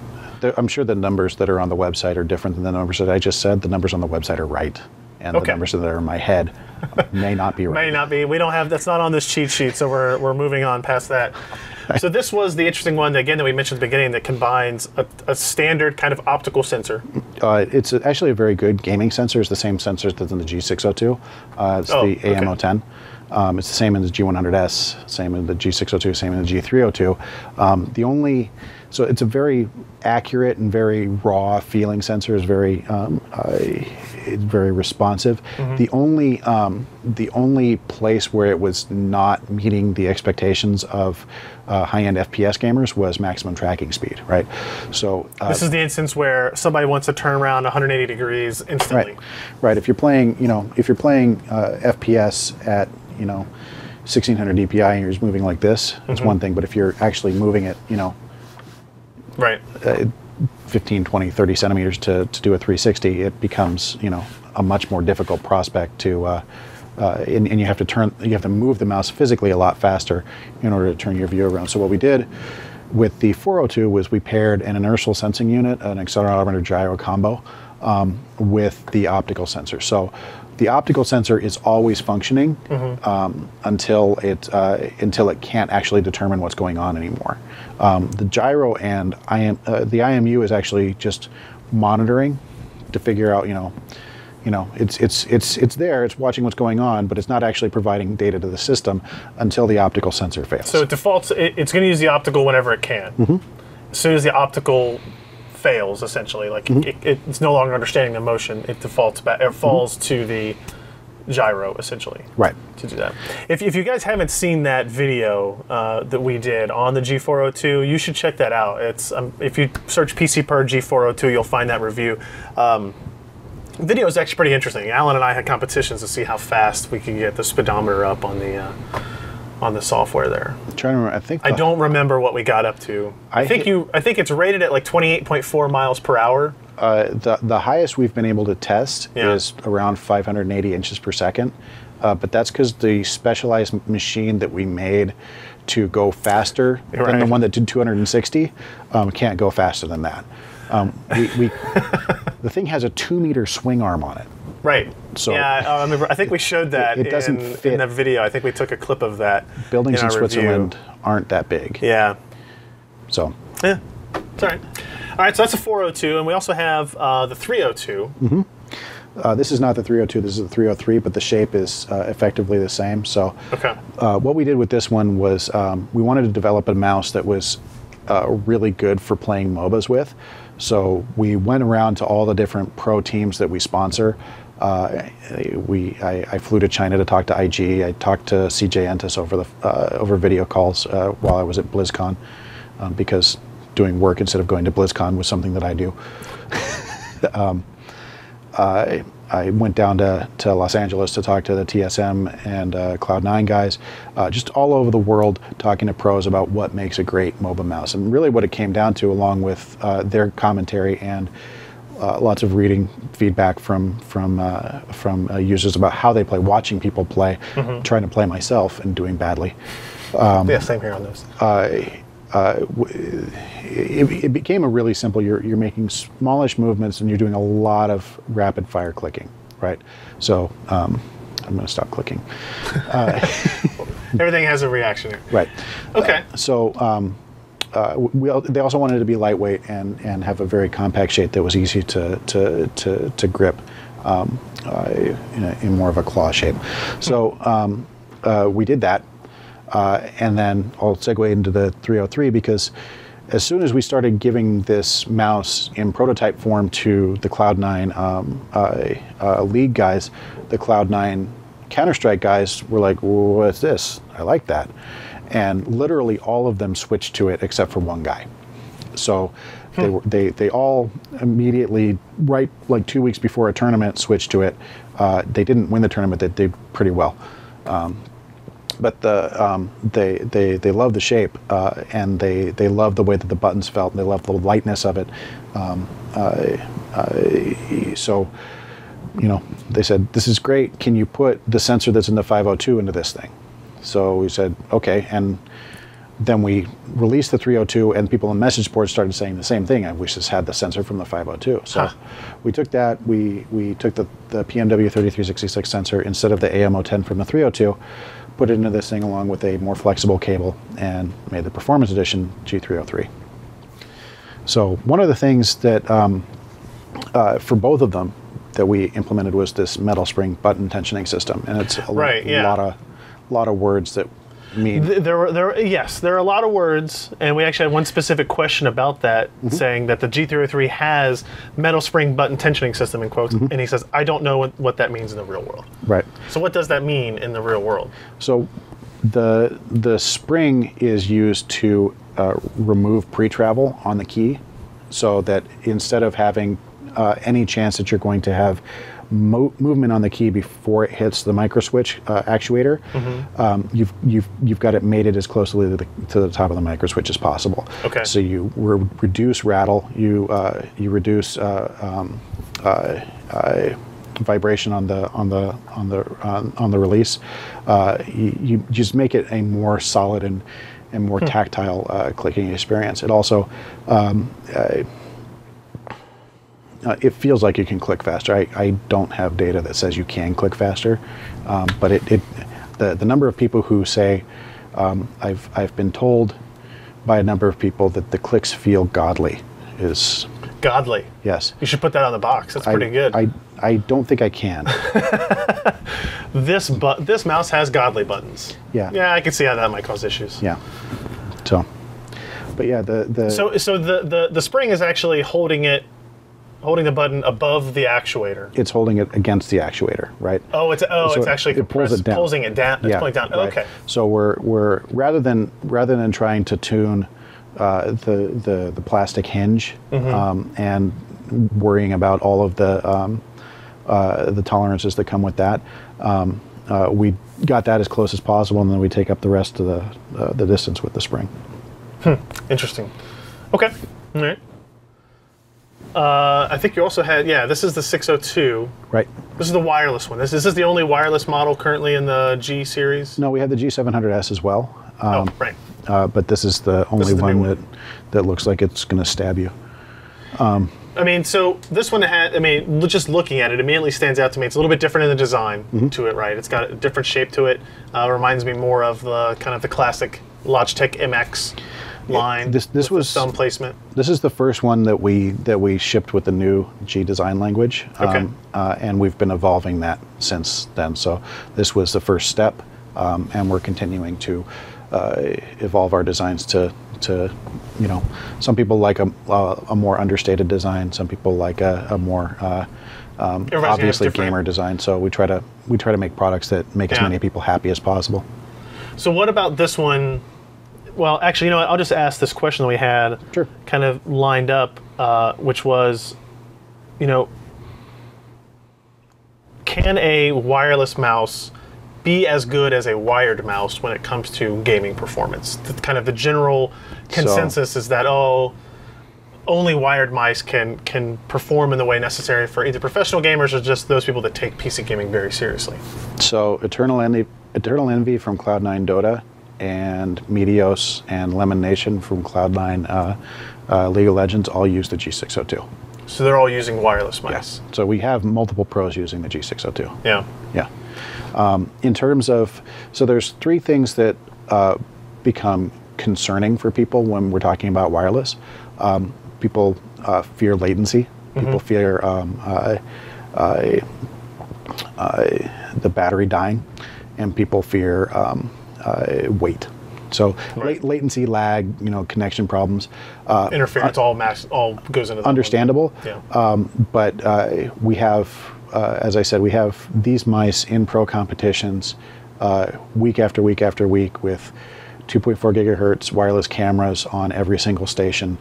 I'm sure the numbers that are on the website are different than the numbers that I just said. The numbers on the website are right. And the numbers that are in my head may not be right. May not be. We don't have, that's not on this cheat sheet, so we're moving on past that. So this was the interesting one, again, that we mentioned at the beginning, that combines a standard kind of optical sensor. It's actually a very good gaming sensor. It's the same sensors that's in the G602. It's the AM010. It's the same in the G100S, same in the G602, same in the G302. So it's a very accurate and very raw feeling sensor. It's very responsive. The only place where it was not meeting the expectations of high-end FPS gamers was maximum tracking speed, right? So this is the instance where somebody wants to turn around 180 degrees instantly. Right. If you're playing, FPS at 1600 DPI and you're just moving like this, it's one thing. But if you're actually moving it, right, 15, 20, 30 centimeters to do a 360, it becomes, a much more difficult prospect to, and you have to move the mouse physically a lot faster in order to turn your view around. So what we did with the 402 was we paired an inertial sensing unit, an accelerometer gyro combo, with the optical sensor. So the optical sensor is always functioning until it can't actually determine what's going on anymore. The gyro and the IMU is actually just monitoring to figure out, it's there, it's watching what's going on, but it's not actually providing data to the system until the optical sensor fails. So it defaults, it's going to use the optical whenever it can. As soon as the optical fails, essentially, like it's no longer understanding the motion, it defaults back, it falls to the gyro, essentially. Right. To do that. If you guys haven't seen that video that we did on the G402, you should check that out. It's if you search PCPer G402, you'll find that review. Video is actually pretty interesting. Alan and I had competitions to see how fast we could get the speedometer up on the software there. I'm trying to remember. I don't remember what we got up to. I think it's rated at like 28.4 miles per hour. The highest we've been able to test is around 580 inches per second, but that's because the specialized machine that we made to go faster than the one that did 260 can't go faster than that. The thing has a 2-meter swing arm on it. Right. So yeah, I remember. I think we showed that it doesn't fit in the video. I think we took a clip of that. Buildings in Switzerland review. Aren't that big. Yeah. So. Yeah. It's all right. All right. So that's a 402, and we also have the 302. This is not the 302. This is the 303, but the shape is effectively the same. So. Okay. What we did with this one was we wanted to develop a mouse that was really good for playing MOBAs with. So we went around to all the different pro teams that we sponsor. I flew to China to talk to IG. I talked to CJ Entis over video calls while I was at BlizzCon because doing work instead of going to BlizzCon was something that I do. I went down to Los Angeles to talk to the TSM and Cloud9 guys, just all over the world talking to pros about what makes a great MOBA mouse. And really what it came down to, along with their commentary and lots of reading feedback from users about how they play, watching people play, trying to play myself and doing badly. Yeah, same here on this. It became a really simple, you're making smallish movements and you're doing a lot of rapid fire clicking, right? So I'm going to stop clicking. Everything has a reaction here. Right. Okay. They also wanted it to be lightweight and have a very compact shape that was easy to grip in more of a claw shape. So we did that. And then I'll segue into the 303 because as soon as we started giving this mouse in prototype form to the Cloud9 League guys, the Cloud9 Counter-Strike guys were like, what's this? I like that. And literally all of them switched to it except for one guy. So they all immediately, right like 2 weeks before a tournament, switched to it. They didn't win the tournament, they did pretty well. But they love the shape and they love the way that the buttons felt. And they love the lightness of it. So, they said, "This is great. Can you put the sensor that's in the 502 into this thing?" So we said, "Okay." And then we released the 302, and people in message boards started saying the same thing. I wish this had the sensor from the 502. So we took that. We took the PMW 3366 sensor instead of the AMO10 from the 302. Put it into this thing along with a more flexible cable and made the Performance Edition G303. So one of the things that, for both of them, that we implemented was this metal spring button tensioning system. And it's a lot of words that mean... There are a lot of words, and we actually had one specific question about that, saying that the G303 has metal spring button tensioning system, in quotes, and he says, I don't know what that means in the real world. Right. So what does that mean in the real world? So the spring is used to remove pre-travel on the key, so that instead of having any chance that you're going to have movement on the key before it hits the micro switch actuator, you've got it mated as closely to the top of the micro switch as possible. Okay. So you reduce rattle, you reduce vibration on the release. You just make it a more solid and more tactile clicking experience. It also it feels like you can click faster. I don't have data that says you can click faster, but the number of people who say, I've been told by a number of people that the clicks feel godly is... Godly? Yes. You should put that on the box. That's pretty good. I don't think I can. This mouse has godly buttons. Yeah. Yeah, I can see how that might cause issues. Yeah. So, but yeah, So the spring is actually holding the button above the actuator. It's holding it against the actuator, right? Oh, it's actually pulls it down. Pulling it down. It's pulling it down. Right. Okay. So we're rather than trying to tune the plastic hinge and worrying about all of the tolerances that come with that, we got that as close as possible, and then we take up the rest of the distance with the spring. Interesting. Okay. All right. I think you also had, this is the 602. Right. This is the wireless one. Is this the only wireless model currently in the G series? No, we have the G700S as well. Right. But this is the only one that looks like it's going to stab you. I mean, so this one had, just looking at it, immediately stands out to me. It's a little bit different in the design to it, right? It's got a different shape to it. Reminds me more of the kind of the classic Logitech MX line. This was thumb placement. This is the first one that we shipped with the new G design language. Okay. And we've been evolving that since then. So this was the first step, and we're continuing to evolve our designs to some people like a more understated design. Some people like a more obviously gamer design. So we try to make products that make as many people happy as possible. So what about this one? Well, actually, I'll just ask this question that we had kind of lined up, which was, can a wireless mouse be as good as a wired mouse when it comes to gaming performance? Kind of the general consensus is that, only wired mice can perform in the way necessary for either professional gamers or just those people that take PC gaming very seriously. So Eternal Envy from Cloud9 Dota, and Meteos and Lemon Nation from Cloud9 League of Legends all use the G602. So they're all using wireless mice. Yeah. So we have multiple pros using the G602. Yeah. Yeah. In terms of, so there's three things that become concerning for people when we're talking about wireless. People fear latency. People fear the battery dying, and people fear weight. So latency, lag, connection problems. Interference, all goes into that. Understandable. Yeah. But we have, as I said, we have these mice in pro competitions week after week after week with 2.4 gigahertz wireless cameras on every single station,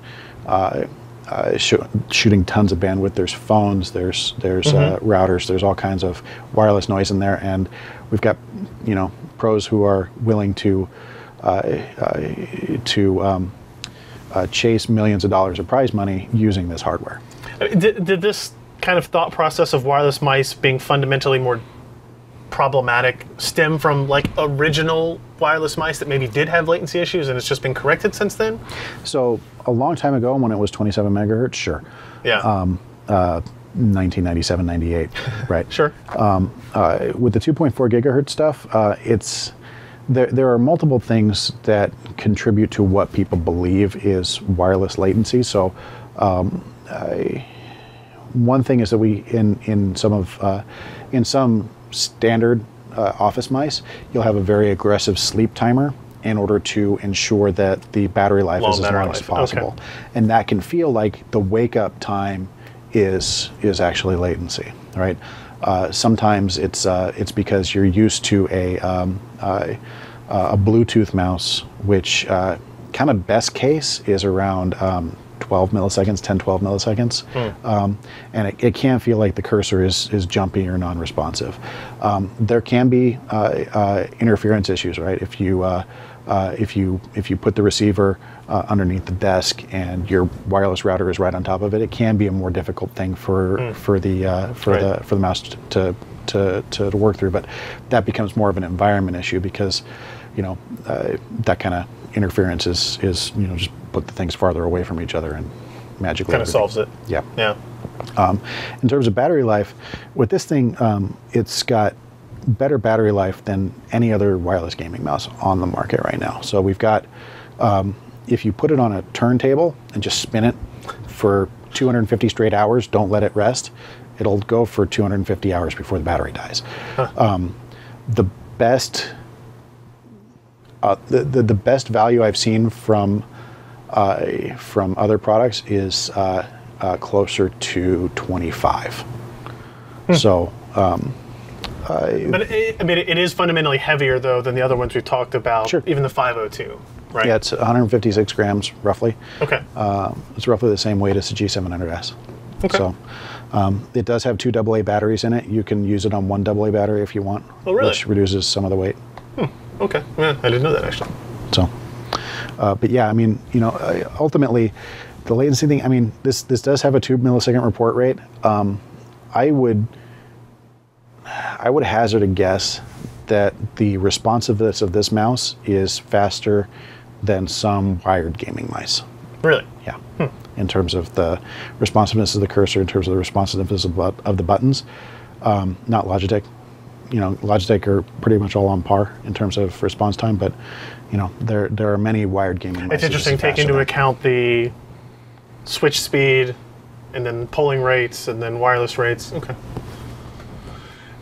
shooting tons of bandwidth. There's phones, there's routers, there's all kinds of wireless noise in there, and we've got pros who are willing to chase millions of dollars of prize money using this hardware. Did this kind of thought process of wireless mice being fundamentally more problematic stem from like original wireless mice that maybe did have latency issues and it's just been corrected since then? So a long time ago when it was 27 megahertz, sure. Yeah. 1997, 98, right? Sure. With the 2.4 gigahertz stuff, there are multiple things that contribute to what people believe is wireless latency. So one thing is that we in some standard office mice, you'll have a very aggressive sleep timer in order to ensure that the battery life is as long as possible. Okay. And that can feel like the wake up time is actually latency, right? Sometimes it's because you're used to a Bluetooth mouse, which kind of best case is around 12 milliseconds, 10, 12 milliseconds. And it can feel like the cursor is jumpy or non-responsive. There can be interference issues, right? If you put the receiver underneath the desk and your wireless router is right on top of it, it can be a more difficult thing for the mouse to work through. But that becomes more of an environment issue because that kind of interference is just put the things farther away from each other, and magically kind of solves it. Yeah. Yeah. In terms of battery life, with this thing, it's got better battery life than any other wireless gaming mouse on the market right now. So we've got, if you put it on a turntable and just spin it for 250 straight hours, don't let it rest, it'll go for 250 hours before the battery dies. Huh. The best the best value I've seen from other products is closer to 25. So, but it is fundamentally heavier though than the other ones we've talked about. Sure. Even the 502, right? Yeah, it's 156 grams roughly. Okay. It's roughly the same weight as the G700S. Okay. So, it does have 2 AA batteries in it. You can use it on 1 AA battery if you want. Oh, really? Which reduces some of the weight. Okay. Yeah, I didn't know that actually. So, but yeah, I mean, you know, ultimately, the latency thing. I mean, this does have a 2 millisecond report rate. I would hazard a guess that the responsiveness of this mouse is faster than some wired gaming mice. Really? Yeah. In terms of the responsiveness of the cursor, in terms of the responsiveness of the buttons, not Logitech. You know, Logitech are pretty much all on par in terms of response time, but you know, there are many wired gaming mice. It's interesting. Take into account the switch speed, and then polling rates, and then wireless rates. Okay.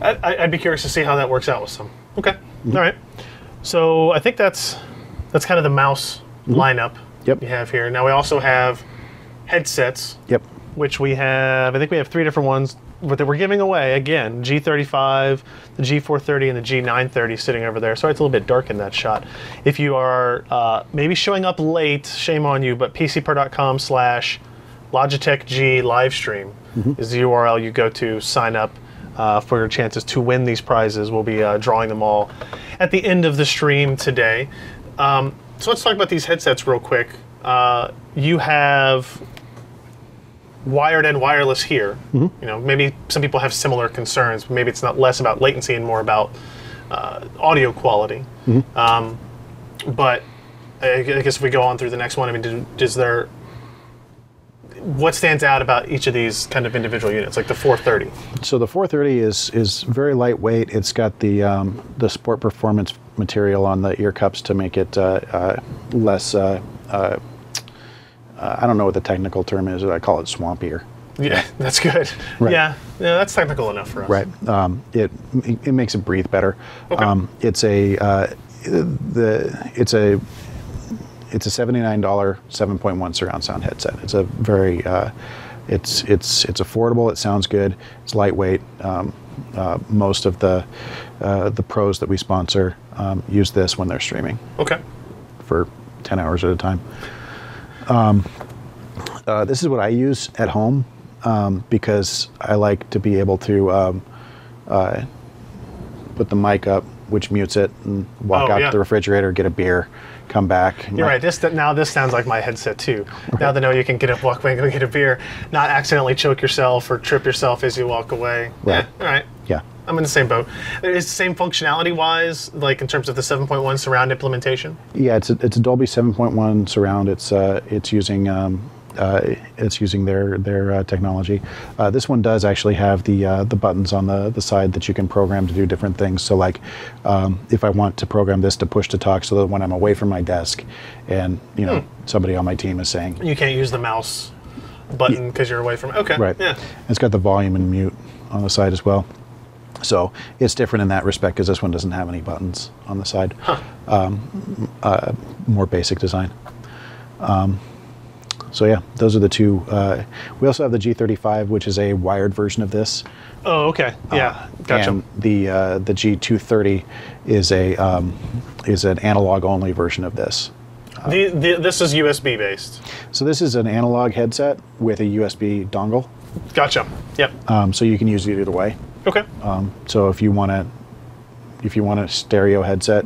I'd be curious to see how that works out with some. Okay. All right. So I think that's kind of the mouse lineup Yep. we have here. Now we also have headsets. Yep. Which we have. I think we have 3 different ones that we're giving away. Again, G35, the G430, and the G930 sitting over there. Sorry, it's a little bit dark in that shot. If you are maybe showing up late, shame on you, but PCPer.com/LogitechG livestream is the URL you go to sign up for your chances to win these prizes. We'll be drawing them all at the end of the stream today. So let's talk about these headsets real quick. You have wired and wireless here. You know, maybe some people have similar concerns. Maybe it's not less about latency and more about audio quality. But I guess if we go on through the next one, I mean, what stands out about each of these kind of individual units, like the 430? So the 430 is very lightweight. It's got the sport performance material on the ear cups to make it less. I don't know what the technical term is. I call it swampier. Yeah, that's good. Right. Yeah, that's technical enough for us. Right. It makes it breathe better. Okay. It's a $79 7.1 surround sound headset. It's a very it's affordable. It sounds good. It's lightweight. Most of the pros that we sponsor use this when they're streaming. Okay. For 10 hours at a time. This is what I use at home because I like to be able to put the mic up, which mutes it, and walk out to the refrigerator, get a beer, come back. You're right. This sounds like my headset too. Right. Now that I know you can get up, walk away, and go get a beer, not accidentally choke yourself or trip yourself as you walk away. Right. Yeah, all right. Yeah. I'm in the same boat. Is the same functionality-wise, like in terms of the 7.1 surround implementation? Yeah, it's a Dolby 7.1 surround. It's using their technology. This one does actually have the buttons on the side that you can program to do different things. So like, if I want to program this to push to talk, so that when I'm away from my desk, and you know somebody on my team is saying, you can't use the mouse button because you're away from it. Okay. Right. Yeah. It's got the volume and mute on the side as well. So it's different in that respect because this one doesn't have any buttons on the side. More basic design. So yeah, those are the two. We also have the G35, which is a wired version of this. Oh, okay. Yeah, gotcha. And the G230 is an analog only version of this. This is USB based. So this is an analog headset with a USB dongle. Gotcha. Yep. So you can use it either way. Okay. So if you want a stereo headset,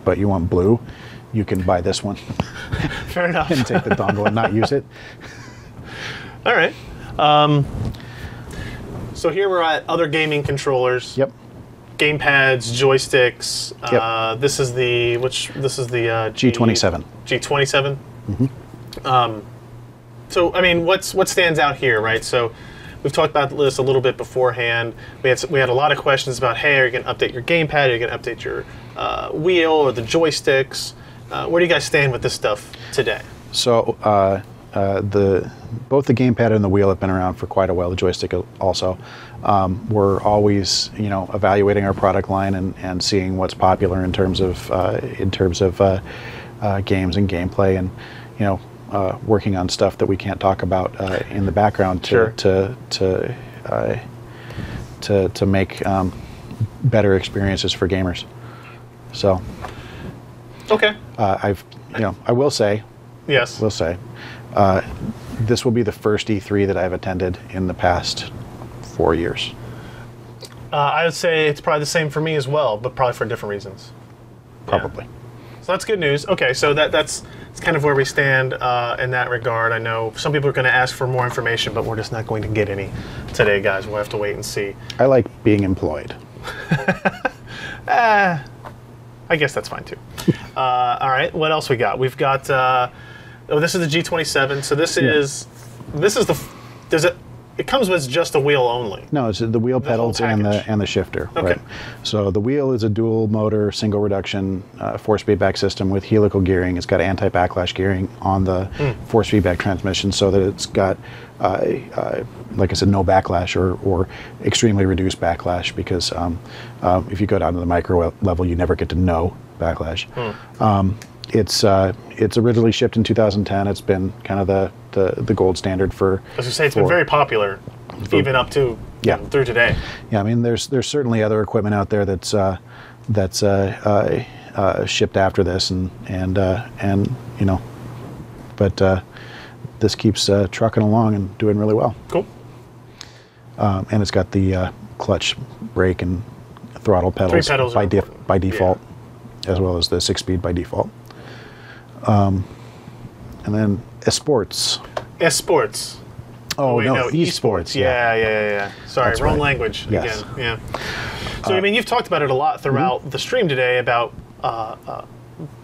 but you want blue, you can buy this one. Fair enough. And take the dongle and not use it. All right. So here we're at other gaming controllers. Yep. Game pads, joysticks. Yep. This is the G27. G27. So I mean, what stands out here, right? So we've talked about this a little bit beforehand. We had a lot of questions about, hey, are you going to update your gamepad? Are you going to update your wheel or the joysticks? Where do you guys stand with this stuff today? So both the gamepad and the wheel have been around for quite a while. The joystick also. We're always, evaluating our product line and seeing what's popular in terms of games and gameplay, and working on stuff that we can't talk about in the background to make better experiences for gamers. So, okay, I will say, yes, this will be the first E3 that I've attended in the past 4 years. I would say it's probably the same for me as well, but probably for different reasons. Probably. Yeah. So that's good news. Okay, so that's kind of where we stand in that regard. I know some people are going to ask for more information, but we're just not going to get any today, guys. We'll have to wait and see. I like being employed. I guess that's fine too. All right, what else we got? We've got. This is the G27. So this is it comes with just a wheel only. No, it's the wheel pedals and the shifter. Okay. Right. So the wheel is a dual motor, single reduction force feedback system with helical gearing. It's got anti-backlash gearing on the force feedback transmission, so that it's got, like I said, no backlash or extremely reduced backlash. Because if you go down to the micro level, you never get to no backlash. It's originally shipped in 2010. It's been kind of the gold standard for. As you say, it's been very popular, even up to through today. Yeah, I mean, there's certainly other equipment out there that's shipped after this, but this keeps trucking along and doing really well. Cool. And it's got the clutch, brake, and throttle pedals, by default, as well as the 6-speed by default. And then Esports. Esports. Oh, wait, no, Esports. Yeah. Sorry, That's wrong right. language Yes. again. Yeah. So, I mean, you've talked about it a lot throughout the stream today about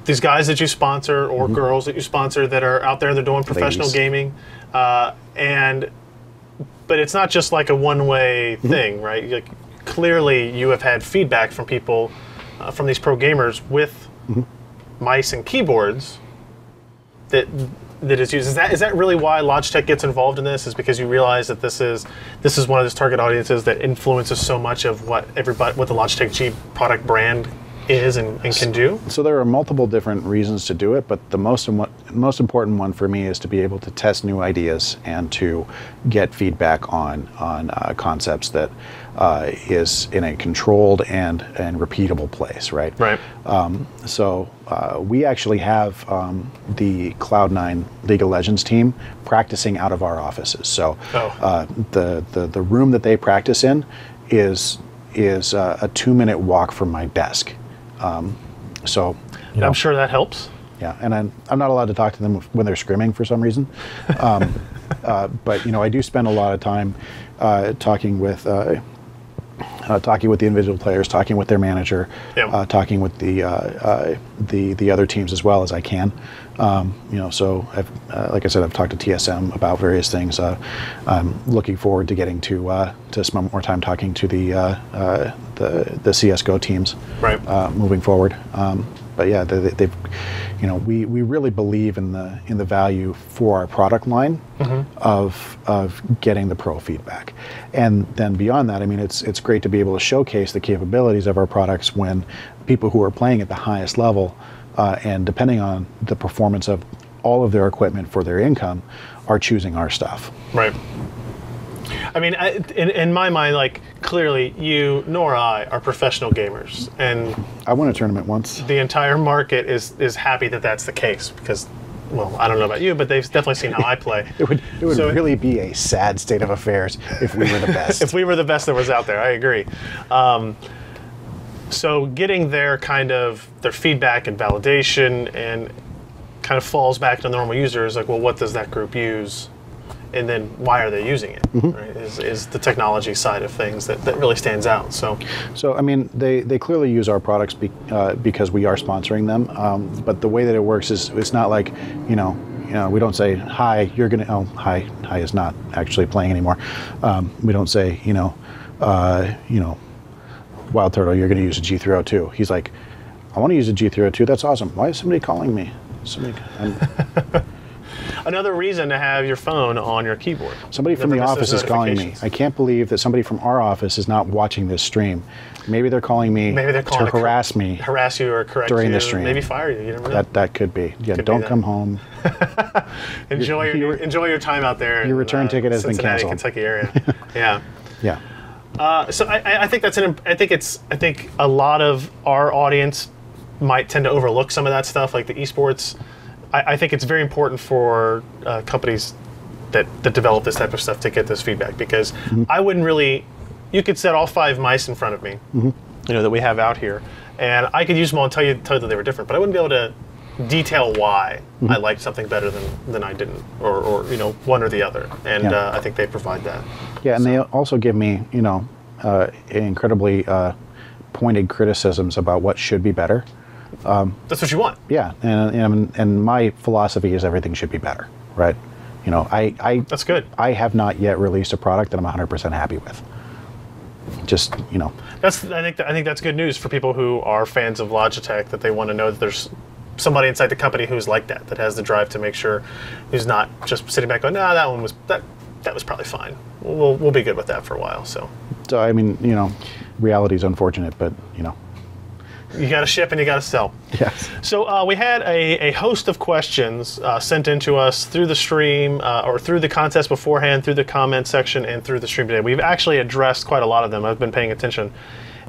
these guys that you sponsor or girls that you sponsor that are out there, they're doing professional gaming. But it's not just like a one-way thing, right? Like, clearly, you have had feedback from people, from these pro gamers with mice and keyboards that is used. Is that really why Logitech gets involved in this? Is because you realize that this is one of those target audiences that influences so much of what the Logitech G product brand is and can do? So there are multiple different reasons to do it, but the most important one for me is to be able to test new ideas and to get feedback on concepts that is in a controlled and repeatable place, right? Right. So we actually have the Cloud9 League of Legends team practicing out of our offices. So the room that they practice in is a 2-minute walk from my desk. So I'm sure that helps. Yeah, and I'm not allowed to talk to them when they're scrimming for some reason. But I do spend a lot of time talking with the individual players, talking with their manager, talking with the other teams as well as I can. So like I said, I've talked to TSM about various things. I'm looking forward to getting to spend more time talking to the CS:GO teams, moving forward. But yeah, they've we really believe in the value for our product line of getting the pro feedback, and then beyond that, I mean, it's great to be able to showcase the capabilities of our products when people who are playing at the highest level, and depending on the performance of all of their equipment for their income, are choosing our stuff. Right. I mean, in my mind, like, clearly you nor I are professional gamers, and I won a tournament once. The entire market is happy that that's the case because, well, I don't know about you, but they've definitely seen how I play. It would really be a sad state of affairs if we were the best. If we were the best that was out there, I agree. So getting their feedback and validation and kind of falls back to the normal user is like, well, what does that group use? And then why are they using it? Right? Is the technology side of things that really stands out. So I mean, they clearly use our products because we are sponsoring them. But the way that it works is it's not like we don't say, hi, you're going to, oh, hi is not actually playing anymore. We don't say, Wild Turtle, you're going to use a G402. He's like, I want to use a G402. That's awesome. Why is somebody calling me? Another reason to have your phone on your keyboard. Somebody from the office is calling me. I can't believe that somebody from our office is not watching this stream. Maybe they're calling me to harass me. Harass you or correct during you. the stream. Maybe fire you. You never know. That could be. Yeah, don't come home. enjoy your time out there. Your return ticket has been canceled. Kentucky area. Yeah. Yeah. So I think I think a lot of our audience might tend to overlook some of that stuff, like the esports. I think it's very important for companies that develop this type of stuff to get this feedback, because I wouldn't really. You could set all 5 mice in front of me, that we have out here, and I could use them all and tell you that they were different, but I wouldn't be able to detail why I liked something better than I didn't, or one or the other. And I think they provide that. Yeah, and they also give me incredibly pointed criticisms about what should be better. That's what you want. Yeah, and my philosophy is everything should be better, right? That's good. I have not yet released a product that I'm 100% happy with. Just I think that's good news for people who are fans of Logitech, that they want to know that there's somebody inside the company who's like that has the drive to make sure, who's not just sitting back going, no, that one was that was probably fine. We'll be good with that for a while. So I mean, reality is unfortunate, but you got to ship and you got to sell. Yes. So we had a host of questions sent in to us through the stream, or through the contest beforehand, through the comment section, and through the stream today. We've actually addressed quite a lot of them. I've been paying attention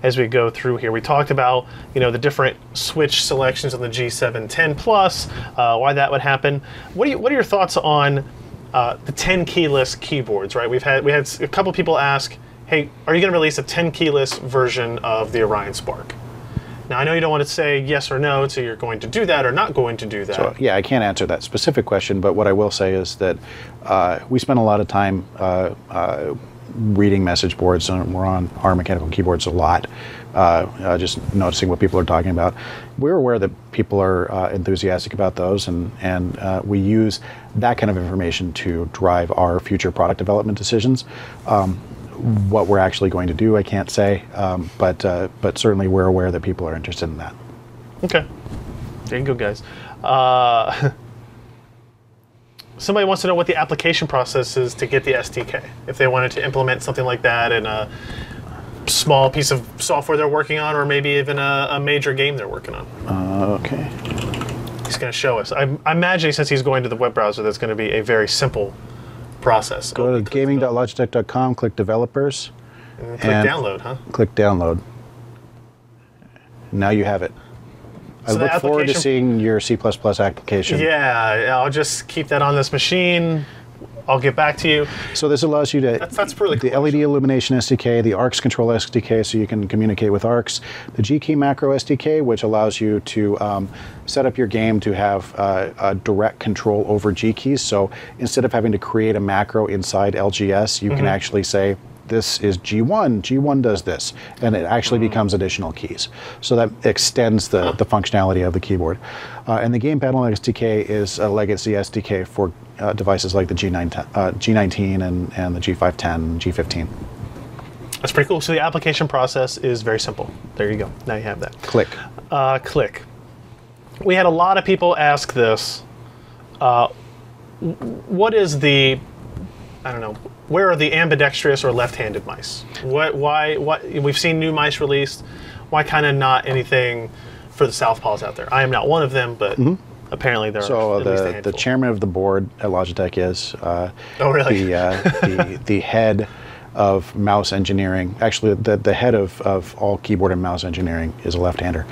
as we go through here. We talked about the different switch selections on the G910 Plus, why that would happen. What are your thoughts on the 10 keyless keyboards? Right, we had a couple people ask, hey, are you going to release a 10 keyless version of the Orion Spark? Now, I know you don't want to say yes or no, so you're going to do that or not going to do that. So, yeah, I can't answer that specific question, but what I will say is that we spend a lot of time reading message boards, and we're on our mechanical keyboards a lot, just noticing what people are talking about. We're aware that people are enthusiastic about those, and we use that kind of information to drive our future product development decisions. What we're actually going to do, I can't say, but certainly we're aware that people are interested in that. Okay, there you go, guys. Somebody wants to know what the application process is to get the SDK, if they wanted to implement something like that in a small piece of software they're working on, or maybe even a major game they're working on. Okay. He's going to show us. I'm imagining, since he's going to the web browser, that's going to be a very simple process. Go to gaming.logitech.com, click developers. And click download, huh? Click download. Now you have it. I look forward to seeing your C++ application. Yeah, I'll just keep that on this machine. I'll get back to you. So this allows you to, that's really cool. The LED Illumination SDK, the ARCS Control SDK, so you can communicate with ARCS, the G Key Macro SDK, which allows you to set up your game to have a direct control over G keys. So instead of having to create a macro inside LGS, you can actually say, this is G1, G1 does this, and it actually becomes additional keys. So that extends the functionality of the keyboard. And the Game Panel SDK is a legacy SDK for devices like the G19 and the G510, G15. That's pretty cool. So the application process is very simple. There you go. Now you have that. Click. Click. We had a lot of people ask this. What is the, I don't know, where are the ambidextrous or left-handed mice? Why, we've seen new mice released. Why kind of not anything for the southpaws out there? I am not one of them, but apparently there are at least a handful. The chairman of the board at Logitech is oh, really? the head of mouse engineering. Actually, the head of all keyboard and mouse engineering is a left-hander.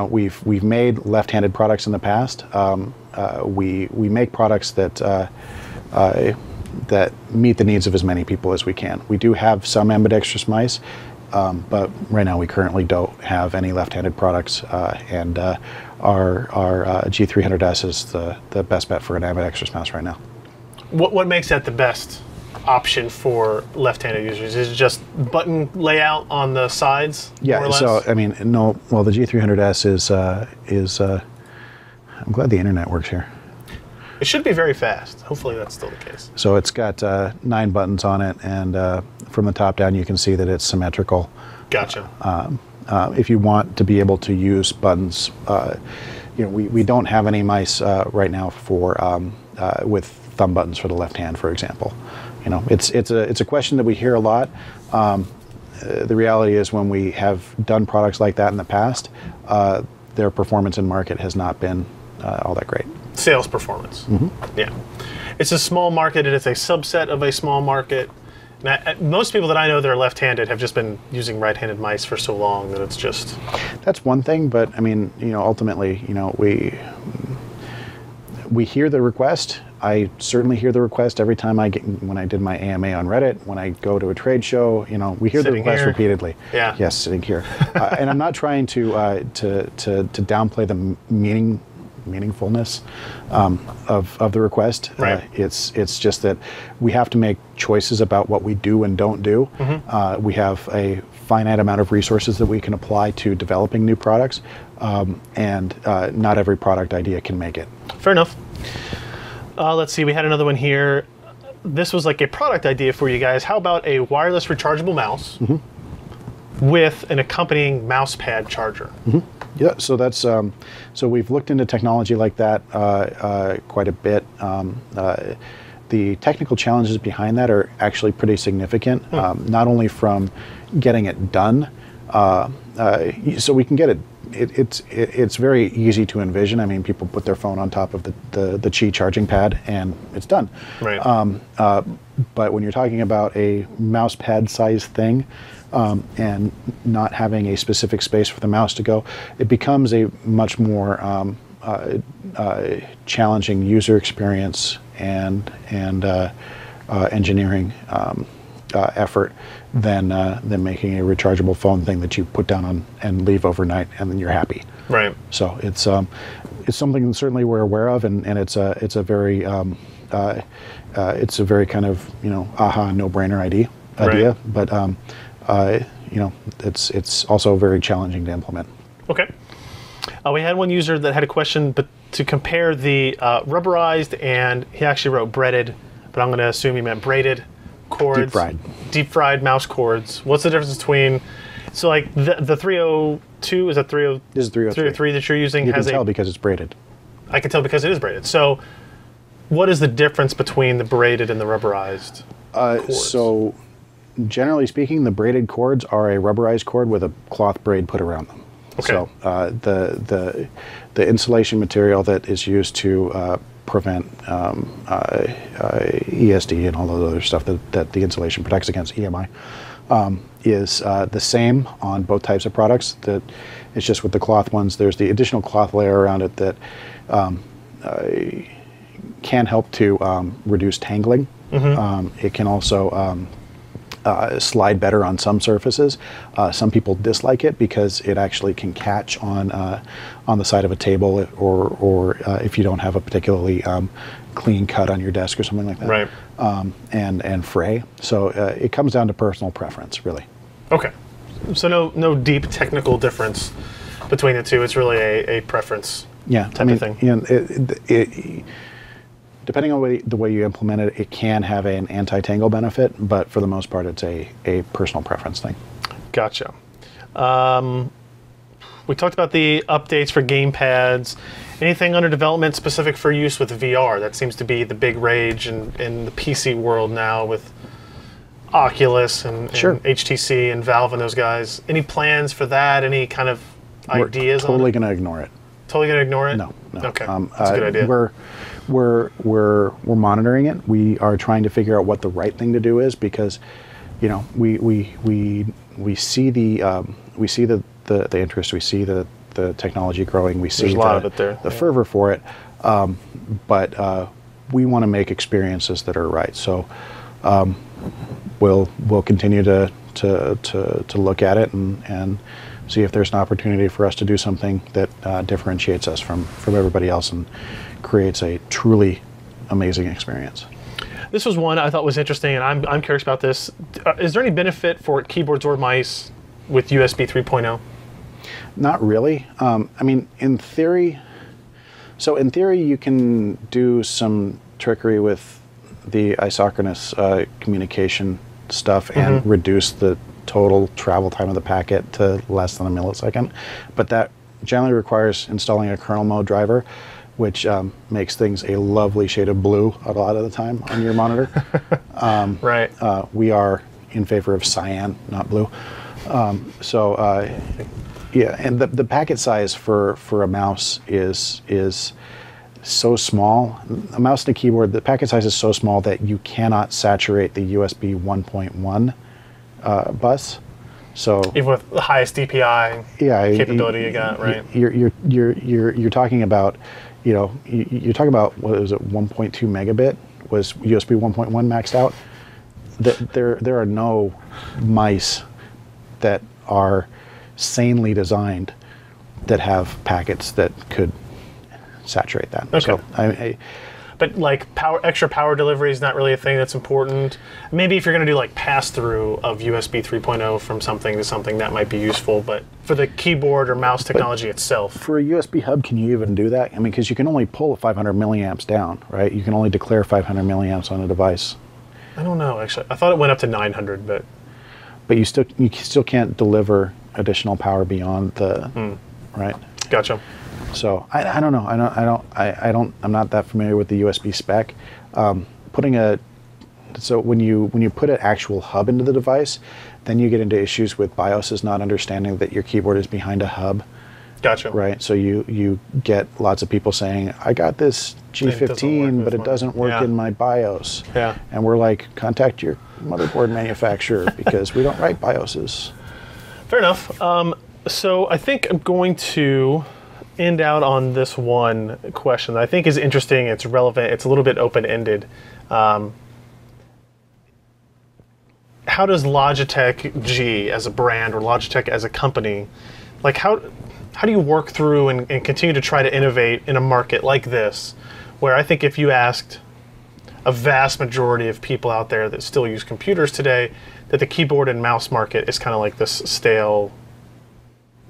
We've made left-handed products in the past. We make products that that meet the needs of as many people as we can. We do have some ambidextrous mice, but right now we currently don't have any left-handed products, and our G300S is the best bet for an ambidextrous mouse right now. What makes that the best option for left-handed users? Is it just button layout on the sides? Yeah, so I mean, no. Well, the G300S is I'm glad the internet works here. It should be very fast. Hopefully that's still the case. So it's got 9 buttons on it, and from the top down you can see that it's symmetrical. Gotcha. If you want to be able to use buttons, we don't have any mice right now for with thumb buttons for the left hand, for example. It's a question that we hear a lot. The reality is, when we have done products like that in the past, their performance in market has not been all that great. Sales performance. Yeah. It's a small market, and it's a subset of a small market. Now, most people that I know that are left-handed have just been using right-handed mice for so long that it's just... That's one thing, but I mean, ultimately, we hear the request. I certainly hear the request every time when I did my AMA on Reddit, when I go to a trade show, we hear the request repeatedly. Yeah. Yes, sitting here. And I'm not trying to downplay the meaningfulness of the request. Right. It's just that we have to make choices about what we do and don't do. We have a finite amount of resources that we can apply to developing new products, and not every product idea can make it. Fair enough. Let's see, we had another one here. This was like a product idea for you guys. How about a wireless rechargeable mouse with an accompanying mouse pad charger? Yeah, so that's so we've looked into technology like that quite a bit. The technical challenges behind that are actually pretty significant. Not only from getting it done, so we can get it. It's very easy to envision. I mean, people put their phone on top of the Qi charging pad and it's done. Right. But when you're talking about a mouse pad size thing, and not having a specific space for the mouse to go, it becomes a much more challenging user experience and engineering effort than making a rechargeable phone thing that you put down on and leave overnight and then you're happy. Right. So it's something that certainly we're aware of, and it's a very kind of aha no-brainer idea. Right. But it's also very challenging to implement. Okay. We had one user that had a question, but to compare the rubberized, and he actually wrote breaded, but I'm going to assume he meant braided cords. Deep fried mouse cords. What's the difference between, so like the 302, is that 30? This is 303 that you're using? You can tell because it's braided. I can tell because it is braided. So what is the difference between the braided and the rubberized cords? So generally speaking, the braided cords are a rubberized cord with a cloth braid put around them. Okay. So the insulation material that is used to prevent ESD and all those other stuff that the insulation protects against, EMI, is the same on both types of products. That it's just with the cloth ones, there's the additional cloth layer around it that can help to reduce tangling. It can also slide better on some surfaces. Some people dislike it because it actually can catch on the side of a table, or if you don't have a particularly clean cut on your desk or something like that. Right. And fray. So it comes down to personal preference, really. Okay. So no deep technical difference between the two. It's really a preference type of thing. Depending on the way you implement it, it can have an anti-tangle benefit, but for the most part, it's a personal preference thing. Gotcha. We talked about the updates for gamepads. Anything under development specific for use with VR? That seems to be the big rage in the PC world now with Oculus and HTC and Valve and those guys. Any plans for that? Any kind of ideas? We're totally going to ignore it. Totally going to ignore it? No. Okay, that's a good idea. We're monitoring it. We are trying to figure out what the right thing to do is, because, we see the interest, we see the technology growing, we see There's a lot of it there. The fervor for it, but we want to make experiences that are right. So we'll continue to look at it and see if there's an opportunity for us to do something that differentiates us from everybody else and creates a truly amazing experience. This was one I thought was interesting, and I'm curious about this. Is there any benefit for keyboards or mice with USB 3.0? Not really. I mean, in theory, So in theory, you can do some trickery with the isochronous communication stuff and reduce the total travel time of the packet to less than a millisecond. But that generally requires installing a kernel mode driver, which makes things a lovely shade of blue a lot of the time on your monitor. Right. We are in favor of cyan, not blue. Yeah, and the packet size for a mouse is so small. A mouse and a keyboard, the packet size is so small that you cannot saturate the USB 1.1 bus. So even with the highest DPI capability you got, right? You're talking about, you're talking about, what was it, 1.2 megabit was USB 1.1 maxed out. There are no mice that are sanely designed that have packets that could saturate that. Okay. So but like extra power delivery is not really a thing that's important. Maybe if you're going to do like pass through of USB 3.0 from something to something, that might be useful. But for the keyboard or mouse technology itself, for a USB hub, can you even do that? I mean, because you can only pull 500 milliamps down, right? You can only declare 500 milliamps on a device. I don't know, actually. I thought it went up to 900, but you still can't deliver additional power beyond the right. Gotcha. So I don't know. I'm not that familiar with the USB spec. So when you put an actual hub into the device, then you get into issues with BIOS not understanding that your keyboard is behind a hub. Gotcha. Right. So you get lots of people saying, I got this G15, but it doesn't work in my BIOS. Yeah. And we're like, contact your motherboard manufacturer because we don't write BIOSes. Fair enough. So I think I'm going to end out on this one question that I think is interesting. It's relevant. It's a little bit open-ended. How does Logitech G as a brand or Logitech as a company, like how do you work through and continue to try to innovate in a market like this, where I think if you asked a vast majority of people out there that still use computers today, that the keyboard and mouse market is kind of like this stale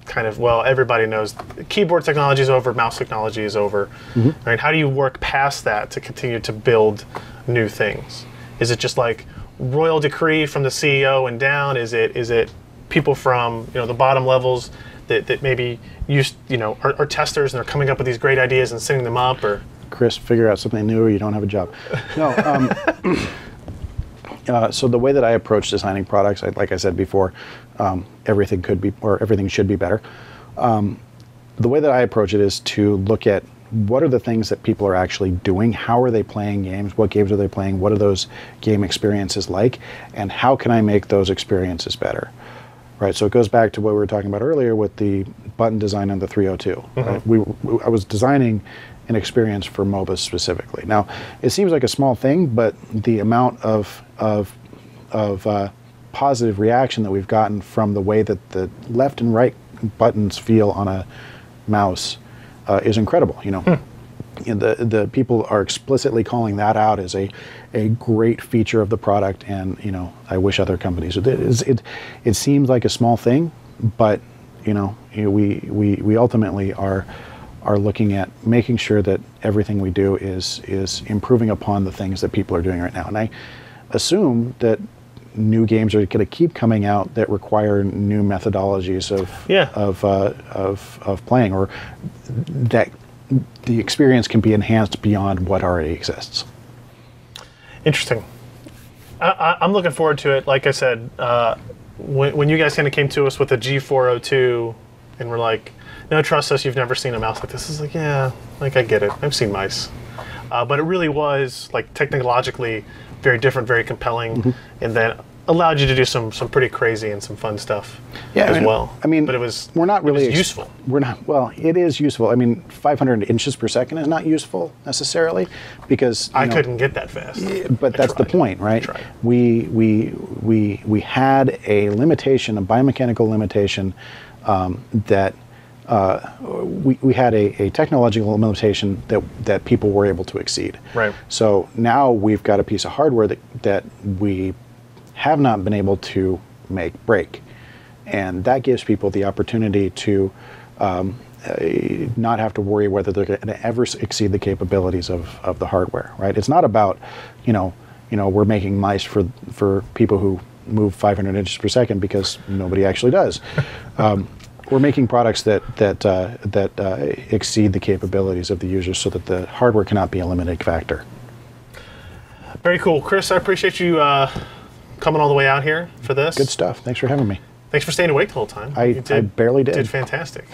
kind of, well, everybody knows keyboard technology is over, mouse technology is over. Right? How do you work past that to continue to build new things? Is it just like royal decree from the CEO and down? Is it people from the bottom levels that maybe are testers and they're coming up with these great ideas and setting them up? Or Chris, figure out something new or you don't have a job. No. So the way that I approach designing products, like I said before, everything could be, or everything should be better. The way that I approach it is to look at what are the things that people are actually doing, how are they playing games, what games are they playing, what are those game experiences like, and how can I make those experiences better? Right, so it goes back to what we were talking about earlier with the button design on the 302. Right? I was designing an experience for MOBAs specifically. Now, it seems like a small thing, but the amount of positive reaction that we've gotten from the way that the left and right buttons feel on a mouse is incredible. The people are explicitly calling that out as a great feature of the product, and I wish other companies would. It seems like a small thing, but we ultimately are looking at making sure that everything we do is improving upon the things that people are doing right now. And I assume that new games are going to keep coming out that require new methodologies of playing, or that the experience can be enhanced beyond what already exists. Interesting. I'm looking forward to it. Like I said, when you guys kind of came to us with the G402 and we're like, no, trust us, you've never seen a mouse like this. It's like, yeah, like I get it. I've seen mice. But it really was like technologically very different, very compelling, and then allowed you to do some pretty crazy and some fun stuff as well. I mean, but it was useful. Well, it is useful. I mean, 500 inches per second is not useful necessarily because I couldn't get that fast. But that's the point, right? We had a limitation, a biomechanical limitation that. We had a technological limitation that people were able to exceed. Right. So now we've got a piece of hardware that we have not been able to make break, and that gives people the opportunity to not have to worry whether they're going to ever exceed the capabilities of the hardware, right? It's not about, we're making mice for people who move 500 inches per second, because nobody actually does. We're making products that exceed the capabilities of the users, so that the hardware cannot be a limiting factor. Very cool. Chris, I appreciate you coming all the way out here for this. Good stuff. Thanks for having me. Thanks for staying awake the whole time. I barely did. You did fantastic.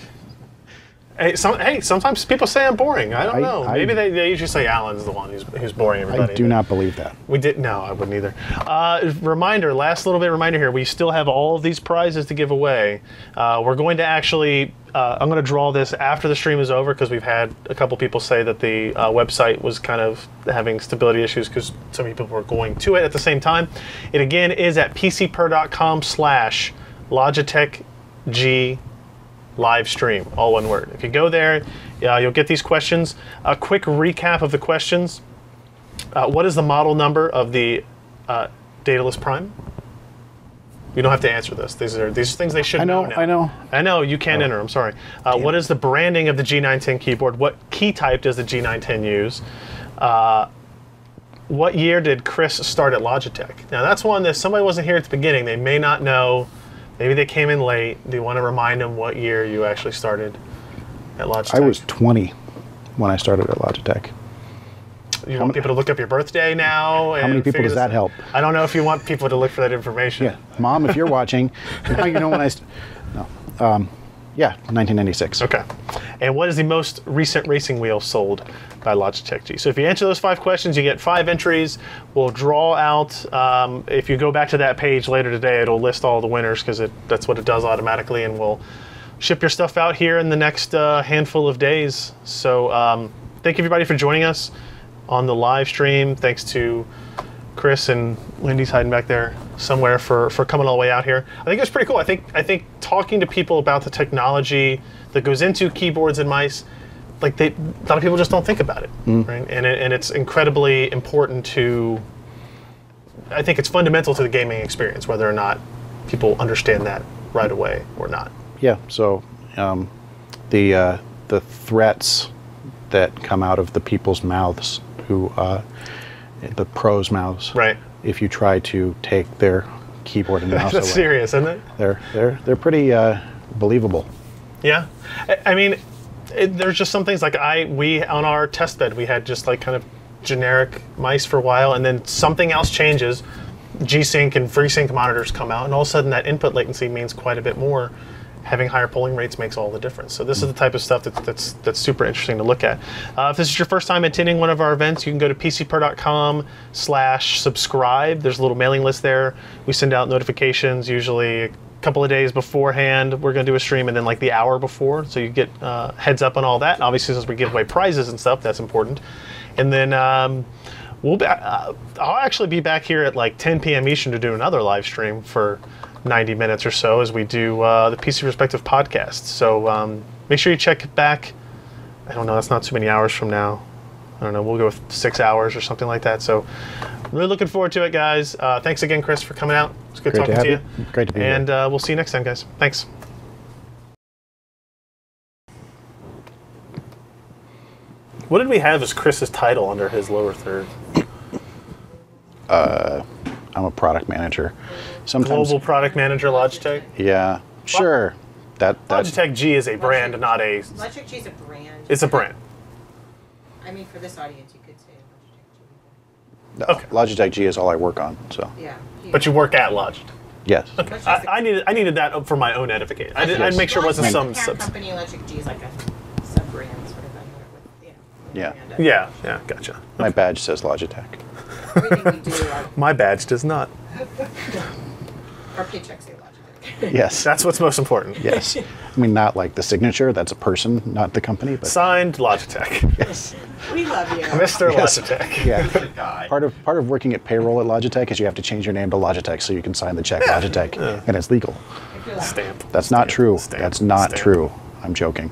Hey, sometimes people say I'm boring. I don't know. Maybe they usually say Alan's the one who's boring everybody. I do not believe that. No, I wouldn't either. Last little bit reminder here. We still have all of these prizes to give away. We're going to actually, I'm going to draw this after the stream is over, because we've had a couple people say that the website was kind of having stability issues because so many people were going to it at the same time. It again is at PCPer.com/LogitechG live stream, all one word. If you go there, you'll get these questions. A quick recap of the questions. What is the model number of the Daedalus Prime? You don't have to answer this. These are things they should know now. I know, you can't enter, I'm sorry. What is the branding of the G910 keyboard? What key type does the G910 use? What year did Chris start at Logitech? Now that's one that somebody wasn't here at the beginning. They may not know. Maybe they came in late. Do you want to remind them what year you actually started at Logitech? I was 20 when I started at Logitech. You want people to look up your birthday now? How many people does that help? I don't know if you want people to look for that information. Yeah, Mom, if you're watching, you know when I... Yeah, 1996. Okay. And what is the most recent racing wheel sold by Logitech G? So if you answer those 5 questions, you get 5 entries. We'll draw out, if you go back to that page later today, it'll list all the winners, because that's what it does automatically, and we'll ship your stuff out here in the next handful of days. So thank you everybody for joining us on the live stream. Thanks to Chris, and Lindy's hiding back there somewhere, for coming all the way out here. I think it's pretty cool. I think talking to people about the technology that goes into keyboards and mice, like a lot of people just don't think about it, right? And it's incredibly important to. I think it's fundamental to the gaming experience, whether or not people understand that right away or not. Yeah. So the threats that come out of the people's mouths who. The pros' mouths. Right. If you try to take their keyboard and mouse That's away. serious, isn't it? They're pretty believable. Yeah. I mean, there's just some things like we on our test bed, we had just like kind of generic mice for a while, and then something else changes. G-Sync and FreeSync monitors come out, and all of a sudden that input latency means quite a bit more. Having higher polling rates makes all the difference. So this is the type of stuff that's super interesting to look at. If this is your first time attending one of our events, you can go to PCPer.com/subscribe. There's a little mailing list there. We send out notifications usually a couple of days beforehand. We're going to do a stream, and then like the hour before, so you get heads up on all that. And obviously, since we give away prizes and stuff, that's important. And then I'll actually be back here at like 10 p.m. Eastern to do another live stream for 90 minutes or so as we do the PC Perspective podcast. So make sure you check back. I don't know, that's not too many hours from now. I don't know, we'll go with 6 hours or something like that. So really looking forward to it, guys. Thanks again, Chris, for coming out. It's good talking to you. Great to be here. And we'll see you next time, guys. Thanks. What did we have as Chris's title under his lower third? I'm a product manager. Sometimes, Global product manager, Logitech? Yeah, sure. Logitech G is a brand, not a... Logitech G is a brand. It's a brand. I mean, for this audience, you could say Logitech G. Okay. Logitech G is all I work on, so. Yeah. But you work at Logitech? Yes. Okay. I needed that for my own edification. I'd make sure it wasn't some... parent company, Logitech G is like a sub-brand sort of under it with, Yeah. Yeah, gotcha. My badge says Logitech. Everything we do, My badge does not. our paychecks say Logitech. Yes. That's what's most important. Yes. I mean, not like the signature. That's a person, not the company. But Signed, Logitech. yes. We love you. Mr. Yes. Logitech. Yeah. Part of working at payroll at Logitech is you have to change your name to Logitech so you can sign the check Logitech, and it's legal. Stamp. That's not true. Stamp. That's not Stamp. true. I'm joking.